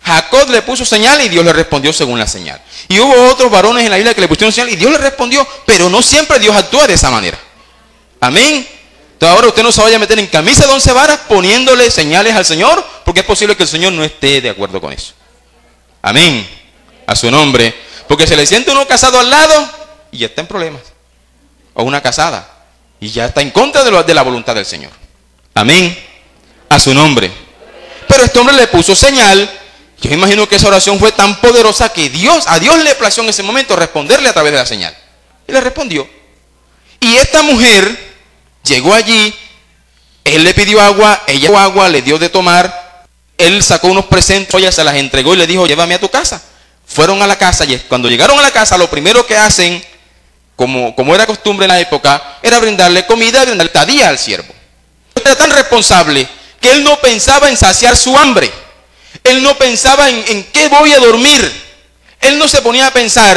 Jacob le puso señal y Dios le respondió según la señal. Y hubo otros varones en la Biblia que le pusieron señal y Dios le respondió, pero no siempre Dios actúa de esa manera. Amén. Entonces ahora usted no se vaya a meter en camisa de 11 varas poniéndole señales al Señor, porque es posible que el Señor no esté de acuerdo con eso. Amén. A su nombre. Porque se le siente uno casado al lado y ya está en problemas. O una casada y ya está en contra de la voluntad del Señor. Amén. A su nombre. Pero este hombre le puso señal. Yo imagino que esa oración fue tan poderosa que a Dios le plació en ese momento responderle a través de la señal. Y le respondió. Y esta mujer llegó allí, él le pidió agua, ella dio agua, le dio de tomar, él sacó unos presentes, ella se las entregó y le dijo, llévame a tu casa. Fueron a la casa y cuando llegaron a la casa, lo primero que hacen, como era costumbre en la época, era brindarle comida, brindarle estadía al siervo. Era tan responsable que él no pensaba en saciar su hambre. Él no pensaba en qué voy a dormir. Él no se ponía a pensar,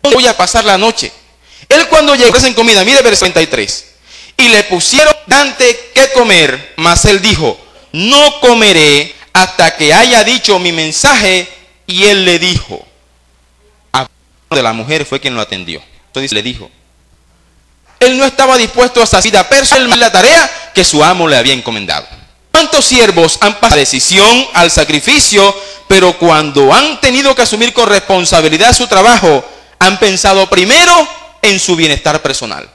¿dónde voy a pasar la noche? Él cuando llegó en comida, mire versículo 33, y le pusieron delante qué comer, mas él dijo, no comeré hasta que haya dicho mi mensaje. Y él le dijo, de la mujer fue quien lo atendió. Entonces le dijo, él no estaba dispuesto a saciar personalmente la tarea que su amo le había encomendado. ¿Cuántos siervos han pasado la decisión al sacrificio, pero cuando han tenido que asumir con responsabilidad su trabajo, han pensado primero en su bienestar personal?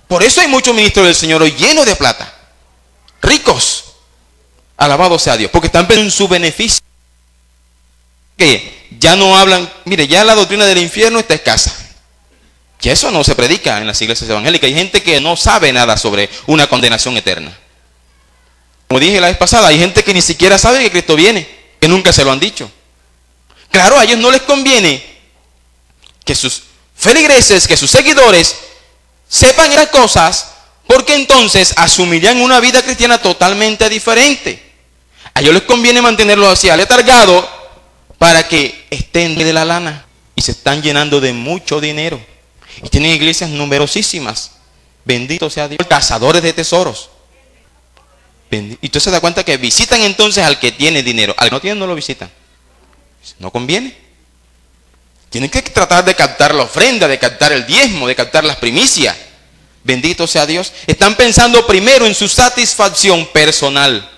Por eso hay muchos ministros del Señor hoy llenos de plata, ricos, alabado sea Dios, porque están pensando en su beneficio. Que ya no hablan, mire, ya la doctrina del infierno está escasa. Que eso no se predica en las iglesias evangélicas. Hay gente que no sabe nada sobre una condenación eterna. Como dije la vez pasada, hay gente que ni siquiera sabe que Cristo viene, que nunca se lo han dicho. Claro, a ellos no les conviene que sus feligreses, que sus seguidores sepan esas cosas, porque entonces asumirían una vida cristiana totalmente diferente. A ellos les conviene mantenerlos así aletargados para que estén de la lana y se están llenando de mucho dinero. Y tienen iglesias numerosísimas. Bendito sea Dios. Cazadores de tesoros. Y usted se da cuenta que visitan entonces al que tiene dinero. Al que no tiene no lo visitan. No conviene. Tienen que tratar de captar la ofrenda, de captar el diezmo, de captar las primicias. Bendito sea Dios. Están pensando primero en su satisfacción personal.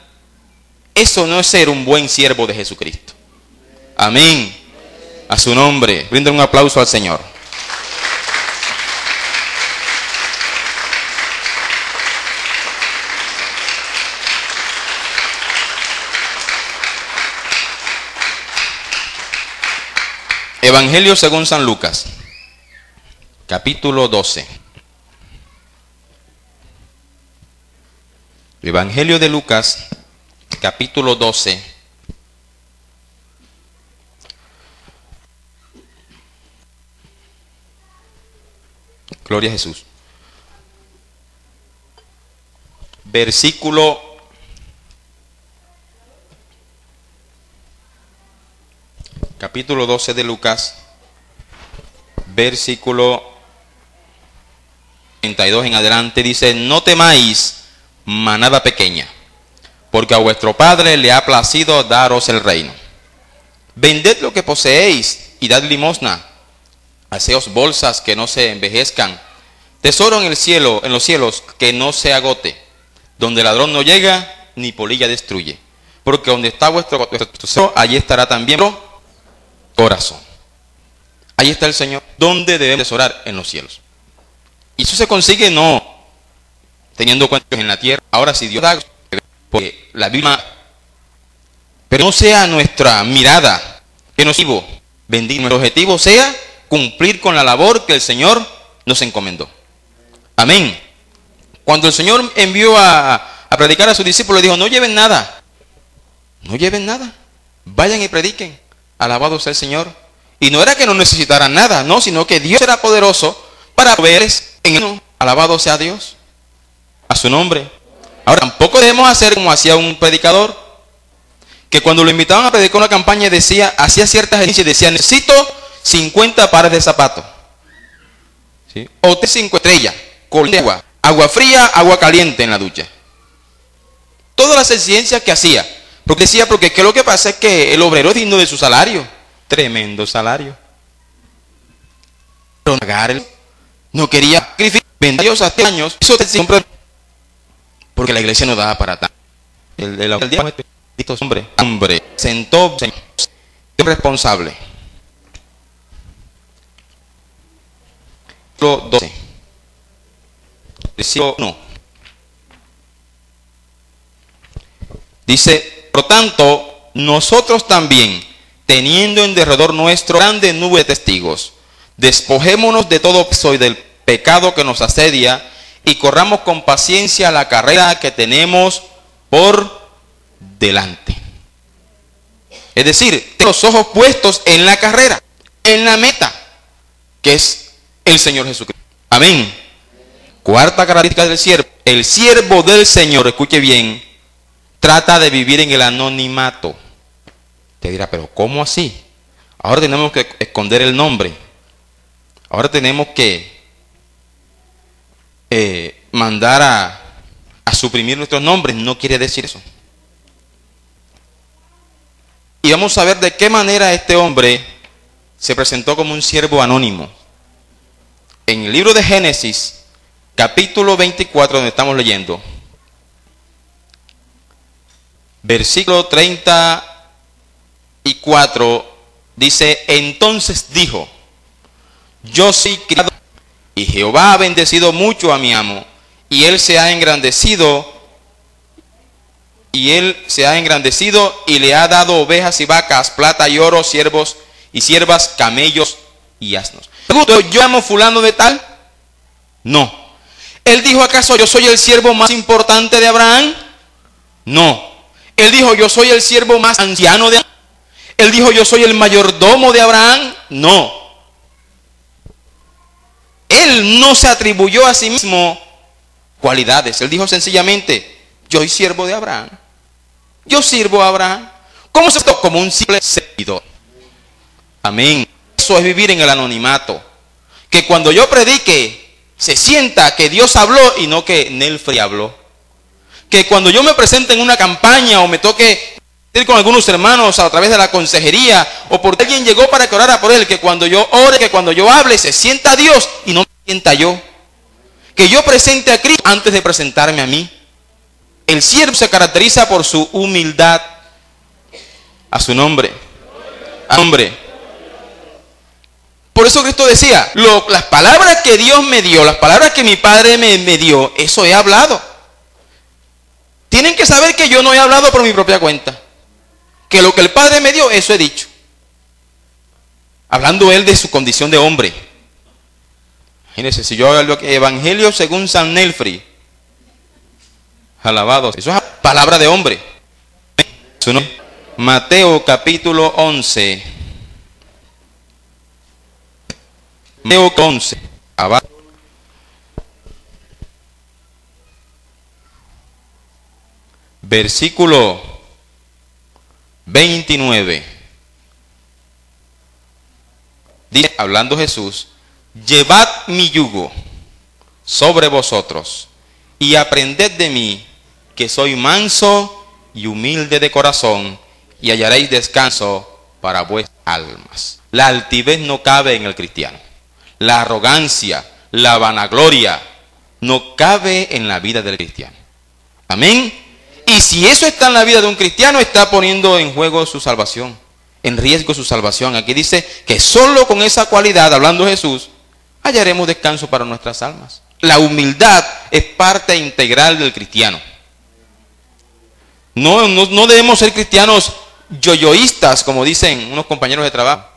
Eso no es ser un buen siervo de Jesucristo. Amén. A su nombre. Brinden un aplauso al Señor. Evangelio según San Lucas, capítulo 12. Evangelio de Lucas, capítulo 12. Gloria a Jesús. Versículo 12 de Lucas, versículo 32 en adelante, dice: no temáis, manada pequeña, porque a vuestro Padre le ha placido daros el reino. Vended lo que poseéis y dad limosna. Haceos bolsas que no se envejezcan, tesoro en el cielo, en los cielos, que no se agote, donde el ladrón no llega ni polilla destruye, porque donde está vuestro tesoro, allí estará también vuestro corazón. Ahí está el Señor, donde debemos orar, en los cielos. Y eso se consigue no teniendo cuentas en la tierra. Ahora si Dios da, porque la Biblia, pero no sea nuestra mirada que nos bendito, nuestro objetivo sea cumplir con la labor que el Señor nos encomendó. Amén. Cuando el Señor envió a predicar a sus discípulos, le dijo: no lleven nada, no lleven nada, vayan y prediquen. Alabado sea el Señor. Y no era que no necesitaran nada, no, sino que Dios era poderoso para proveerles en el. Alabado sea Dios. A su nombre. Ahora, tampoco debemos hacer como hacía un predicador, que cuando lo invitaban a predicar una campaña decía, hacía ciertas exigencias y decía: necesito 50 pares de zapatos, ¿sí? O 5 estrellas, con agua, agua fría, agua caliente en la ducha. Todas las exigencias que hacía. Porque decía, porque lo que pasa es que el obrero es digno de su salario. Tremendo salario. Pero no quería sacrificar. Vendía Dios hace años. Eso siempre. Porque la iglesia no daba para tanto. El día hombre, sentó, responsable. 12. Versículo 1. Dice, por tanto, nosotros también, teniendo en derredor nuestro grande nube de testigos, despojémonos de todo peso y del pecado que nos asedia y corramos con paciencia la carrera que tenemos por delante. Es decir, tengo los ojos puestos en la carrera, en la meta, que es el Señor Jesucristo. Amén. Cuarta característica del siervo. El siervo del Señor, escuche bien, trata de vivir en el anonimato. Te dirá, pero ¿cómo así? Ahora tenemos que esconder el nombre. Ahora tenemos que mandar a suprimir nuestros nombres. No quiere decir eso. Y vamos a ver de qué manera este hombre se presentó como un siervo anónimo. En el libro de Génesis, capítulo 24, donde estamos leyendo, versículo 34, dice, entonces dijo, yo soy criado, y Jehová ha bendecido mucho a mi amo, y él se ha engrandecido, y le ha dado ovejas y vacas, plata y oro, siervos y siervas, camellos y asnos. Pregunto, ¿yo amo fulano de tal? No. ¿Él dijo acaso yo soy el siervo más importante de Abraham? No. Él dijo yo soy el siervo más anciano de Abraham. Él dijo yo soy el mayordomo de Abraham. No. Él no se atribuyó a sí mismo cualidades. Él dijo sencillamente, yo soy siervo de Abraham. Yo sirvo a Abraham. ¿Cómo se toma? Como un simple servidor. Amén. Eso es vivir en el anonimato. Que cuando yo predique, se sienta que Dios habló y no que Nelfrey habló. Que cuando yo me presente en una campaña o me toque ir con algunos hermanos a través de la consejería o porque alguien llegó para que orara por él, que cuando yo ore, que cuando yo hable, se sienta Dios y no me sienta yo. Que yo presente a Cristo antes de presentarme a mí. El siervo se caracteriza por su humildad. A su nombre. A nombre. Por eso Cristo decía, las palabras que Dios me dio, las palabras que mi Padre me dio, eso he hablado. Tienen que saber que yo no he hablado por mi propia cuenta. Que lo que el Padre me dio, eso he dicho. Hablando él de su condición de hombre. Imagínense, si yo hablo que Evangelio según San Nelfrey, alabado, eso es palabra de hombre. Mateo capítulo 11. Mateo 11. Abajo. Versículo 29. Dice, hablando Jesús, llevad mi yugo sobre vosotros y aprended de mí, que soy manso y humilde de corazón, y hallaréis descanso para vuestras almas. La altivez no cabe en el cristiano. La arrogancia, la vanagloria, no cabe en la vida del cristiano. Amén. Y si eso está en la vida de un cristiano, está poniendo en juego su salvación, en riesgo su salvación. Aquí dice que solo con esa cualidad, hablando Jesús, hallaremos descanso para nuestras almas. La humildad es parte integral del cristiano. No debemos ser cristianos yoyoístas, como dicen unos compañeros de trabajo.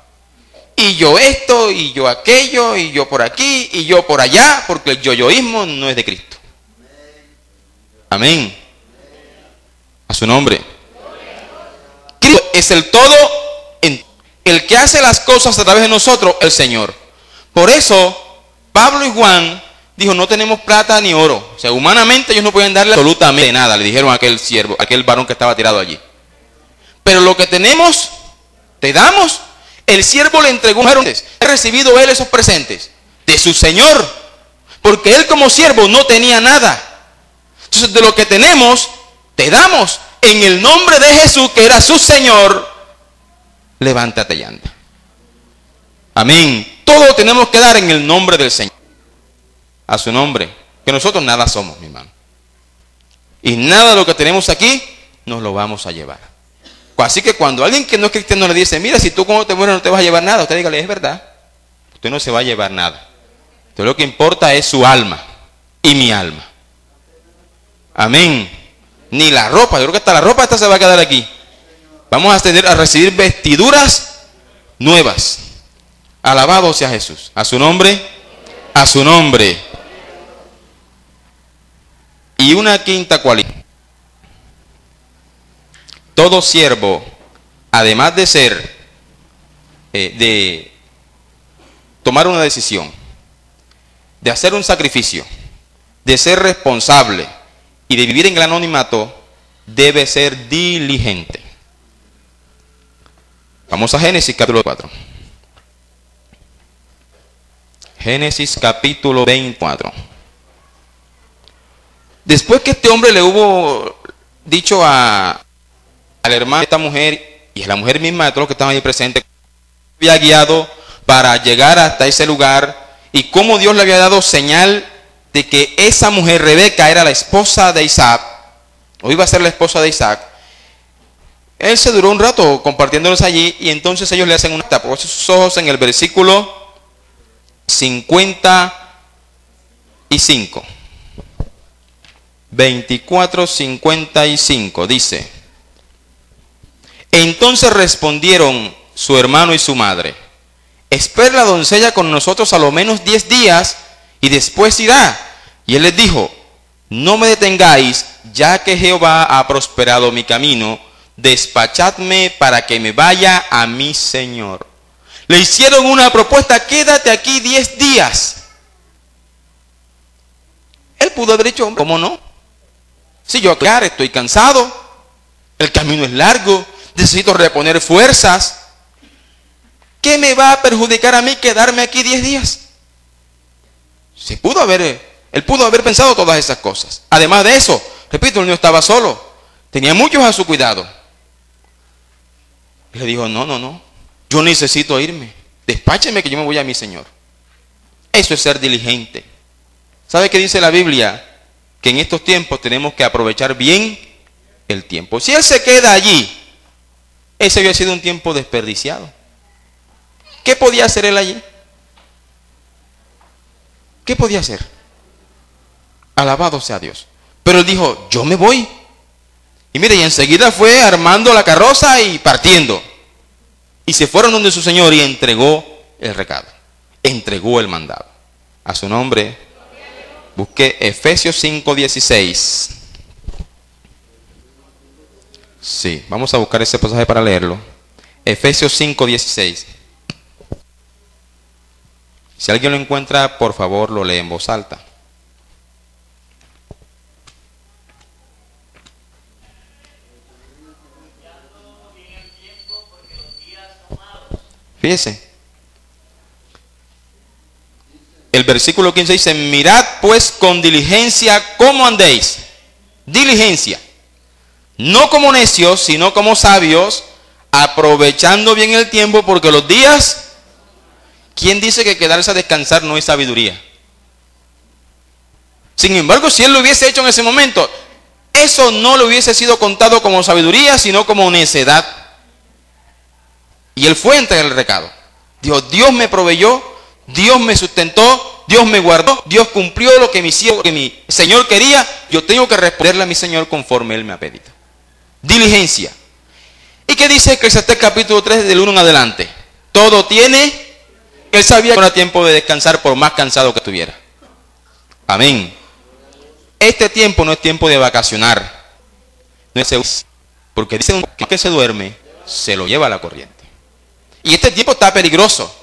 Y yo esto, y yo aquello, y yo por aquí, y yo por allá, porque el yoyoísmo no es de Cristo. Amén. A su nombre. Cristo es el todo, el que hace las cosas a través de nosotros, el Señor. Por eso, Pablo y Juan dijo, no tenemos plata ni oro. O sea, humanamente ellos no pueden darle absolutamente nada, le dijeron a aquel siervo, a aquel varón que estaba tirado allí. Pero lo que tenemos, te damos. El siervo le entregó un presente. ¿Ha recibido él esos presentes? De su Señor. ¿Por porque él como siervo no tenía nada. Entonces de lo que tenemos, te damos. En el nombre de Jesús, que era su Señor, levántate y anda. Amén. Todo tenemos que dar en el nombre del Señor. A su nombre. Que nosotros nada somos, mi hermano. Y nada de lo que tenemos aquí, nos lo vamos a llevar. Así que cuando alguien que no es cristiano le dice, mira, si tú cuando te mueres no te vas a llevar nada, usted dígale, es verdad. Usted no se va a llevar nada. Entonces lo que importa es su alma y mi alma. Amén. Ni la ropa, yo creo que hasta la ropa esta se va a quedar aquí. Vamos a recibir vestiduras nuevas. Alabado sea Jesús. A su nombre, a su nombre. Y una quinta cualidad. Todo siervo, además de ser, de tomar una decisión, de hacer un sacrificio, de ser responsable y de vivir en el anonimato, debe ser diligente. Vamos a Génesis capítulo 4. Génesis capítulo 24. Después que este hombre le hubo dicho al hermano de esta mujer, y a la mujer misma de todos los que estaban ahí presentes, había guiado para llegar hasta ese lugar, y cómo Dios le había dado señal de que esa mujer, Rebeca, era la esposa de Isaac, o iba a ser la esposa de Isaac. Él se duró un rato compartiéndolos allí, y entonces ellos le hacen una tapa. Puso sus ojos en el versículo 55. 24:55 dice: entonces respondieron su hermano y su madre: espera la doncella con nosotros a lo menos 10 días y después irá. Y él les dijo: no me detengáis, ya que Jehová ha prosperado mi camino, despachadme para que me vaya a mi señor. Le hicieron una propuesta: quédate aquí 10 días. Él pudo haber dicho: ¿cómo no? Si yo, claro, estoy cansado, el camino es largo, necesito reponer fuerzas. ¿Qué me va a perjudicar a mí quedarme aquí 10 días? Él pudo haber pensado todas esas cosas. Además de eso, repito, él no estaba solo, tenía muchos a su cuidado. Le dijo: no, yo necesito irme, despácheme que yo me voy a mi Señor. Eso es ser diligente. ¿Sabe qué dice la Biblia? Que en estos tiempos tenemos que aprovechar bien el tiempo. Si él se queda allí, ese había sido un tiempo desperdiciado. ¿Qué podía hacer él allí? ¿Qué podía hacer? Alabado sea Dios. Pero él dijo: yo me voy. Y mire, y enseguida fue armando la carroza y partiendo. Y se fueron donde su Señor y entregó el recado. Entregó el mandado. A su nombre. Busqué Efesios 5:16. Sí, vamos a buscar ese pasaje para leerlo. Efesios 5:16. Si alguien lo encuentra, por favor, lo lee en voz alta. Fíjese. El versículo 15 dice: mirad pues con diligencia cómo andéis. Diligencia. No como necios, sino como sabios, aprovechando bien el tiempo, porque los días... ¿Quién dice que quedarse a descansar no es sabiduría? Sin embargo, si él lo hubiese hecho en ese momento, eso no le hubiese sido contado como sabiduría, sino como necedad. Y él fue a entregar el recado. Dijo: Dios me proveyó, Dios me sustentó, Dios me guardó, Dios cumplió lo que mi Señor quería. Yo tengo que responderle a mi Señor conforme Él me ha pedido. Diligencia. ¿Y qué dice Eclesiastés capítulo 3 del 1 en adelante? Todo tiene... Él sabía que no era tiempo de descansar por más cansado que estuviera. Amén. Este tiempo no es tiempo de vacacionar. No es, porque dice que se duerme, se lo lleva a la corriente. Y este tiempo está peligroso.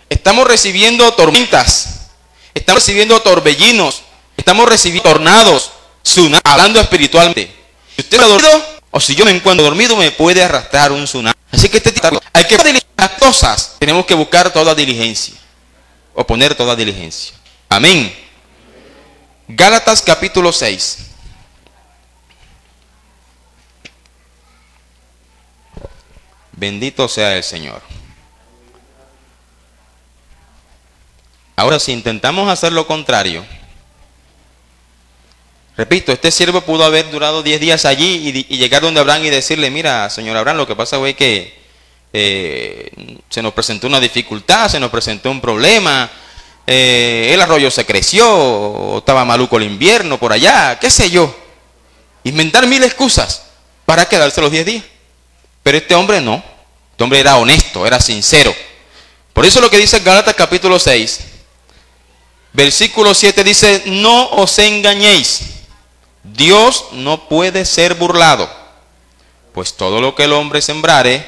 Estamos recibiendo tormentas, estamos recibiendo torbellinos, estamos recibiendo tornados, tsunamis, hablando espiritualmente. Si usted está dormido, o si yo me encuentro dormido, me puede arrastrar un tsunami. Así que este tiempo hay que hacer las cosas. Tenemos que buscar toda diligencia, o poner toda diligencia. Amén. Gálatas capítulo 6. Bendito sea el Señor. Ahora, si intentamos hacer lo contrario, repito, este siervo pudo haber durado 10 días allí y llegar donde Abraham y decirle: mira, señor Abraham, lo que pasa fue que se nos presentó una dificultad, se nos presentó un problema, el arroyo se creció, estaba maluco el invierno por allá, qué sé yo. Inventar 1000 excusas para quedarse los 10 días. Pero este hombre no. Este hombre era honesto, era sincero. Por eso lo que dice Gálatas capítulo 6, versículo 7 dice: no os engañéis, Dios no puede ser burlado, pues todo lo que el hombre sembrare,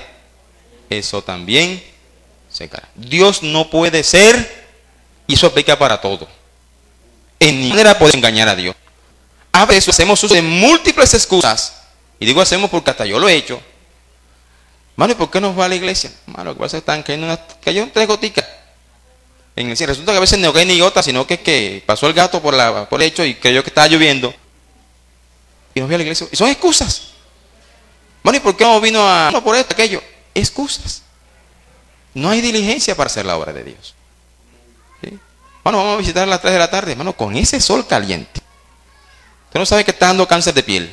eso también secará. Dios no puede ser, y eso aplica para todo. En ninguna manera podemos engañar a Dios. A veces hacemos uso de múltiples excusas, y digo hacemos porque hasta yo lo he hecho. Mano, ¿y por qué no va a la iglesia? Mano, lo que pasa es que están cayeron 3 goticas en el cielo. Resulta que a veces no cae ni gota, sino que pasó el gato por el hecho y creyó que estaba lloviendo y no fui a la iglesia. Y son excusas. Mano, ¿y por qué no vino a no por esto, aquello? Excusas. No hay diligencia para hacer la obra de Dios. ¿Sí? Mano, vamos a visitar a las 3 de la tarde. Mano, con ese sol caliente. Usted no sabe que está dando cáncer de piel.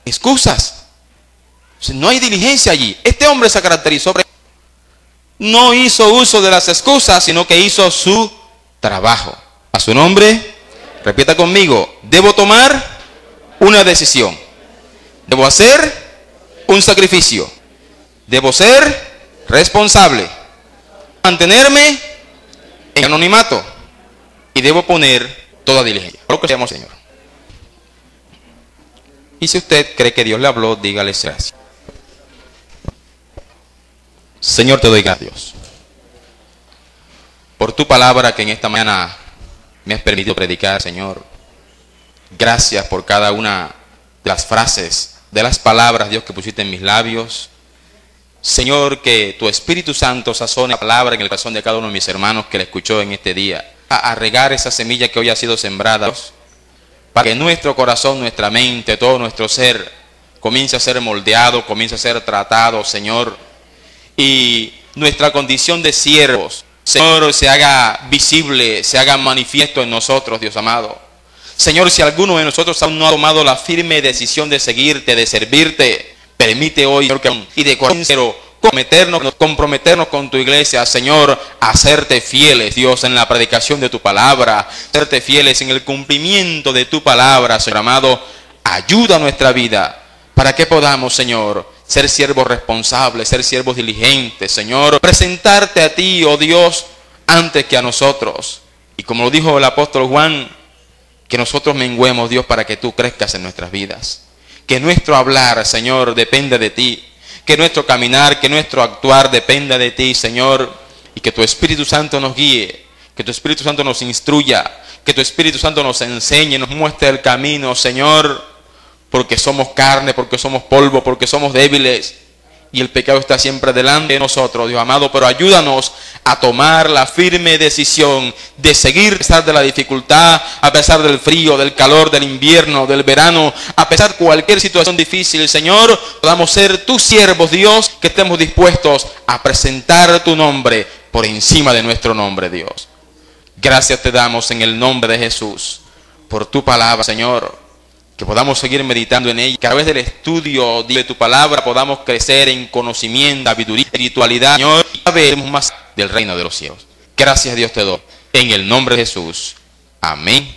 Excusas. No hay diligencia allí. Este hombre se caracterizó. No hizo uso de las excusas, sino que hizo su trabajo. A su nombre, repita conmigo: debo tomar una decisión. Debo hacer un sacrificio. Debo ser responsable. Mantenerme en anonimato. Y debo poner toda diligencia. Lo que seamos, Señor. Y si usted cree que Dios le habló, dígale gracias. Señor, te doy gracias por tu palabra que en esta mañana me has permitido predicar, Señor. Gracias por cada una de las frases, de las palabras, Dios, que pusiste en mis labios. Señor, que tu Espíritu Santo sazone la palabra en el corazón de cada uno de mis hermanos que la escuchó en este día. A regar esa semilla que hoy ha sido sembrada, Dios, para que nuestro corazón, nuestra mente, todo nuestro ser comience a ser moldeado, comience a ser tratado, Señor. Y nuestra condición de siervos, Señor, se haga visible, se haga manifiesto en nosotros, Dios amado. Señor, si alguno de nosotros aún no ha tomado la firme decisión de seguirte, de servirte, permite hoy, Señor, y de corazón comprometernos con tu iglesia, Señor, a serte fieles, Dios, en la predicación de tu palabra, serte fieles en el cumplimiento de tu palabra, Señor amado. Ayuda a nuestra vida para que podamos, Señor, ser siervos responsables, ser siervos diligentes, Señor. Presentarte a ti, oh Dios, antes que a nosotros. Y como lo dijo el apóstol Juan, que nosotros menguemos, Dios, para que tú crezcas en nuestras vidas. Que nuestro hablar, Señor, dependa de ti. Que nuestro caminar, que nuestro actuar dependa de ti, Señor. Y que tu Espíritu Santo nos guíe. Que tu Espíritu Santo nos instruya. Que tu Espíritu Santo nos enseñe, nos muestre el camino, Señor. Porque somos carne, porque somos polvo, porque somos débiles. Y el pecado está siempre delante de nosotros, Dios amado. Pero ayúdanos a tomar la firme decisión de seguir a pesar de la dificultad, a pesar del frío, del calor, del invierno, del verano, a pesar de cualquier situación difícil, Señor. Podamos ser tus siervos, Dios, que estemos dispuestos a presentar tu nombre por encima de nuestro nombre, Dios. Gracias te damos en el nombre de Jesús por tu palabra, Señor. Que podamos seguir meditando en ella, que a través del estudio de tu palabra podamos crecer en conocimiento, sabiduría, espiritualidad, Señor, y veremos más del reino de los cielos. Gracias, Dios, te doy. En el nombre de Jesús. Amén.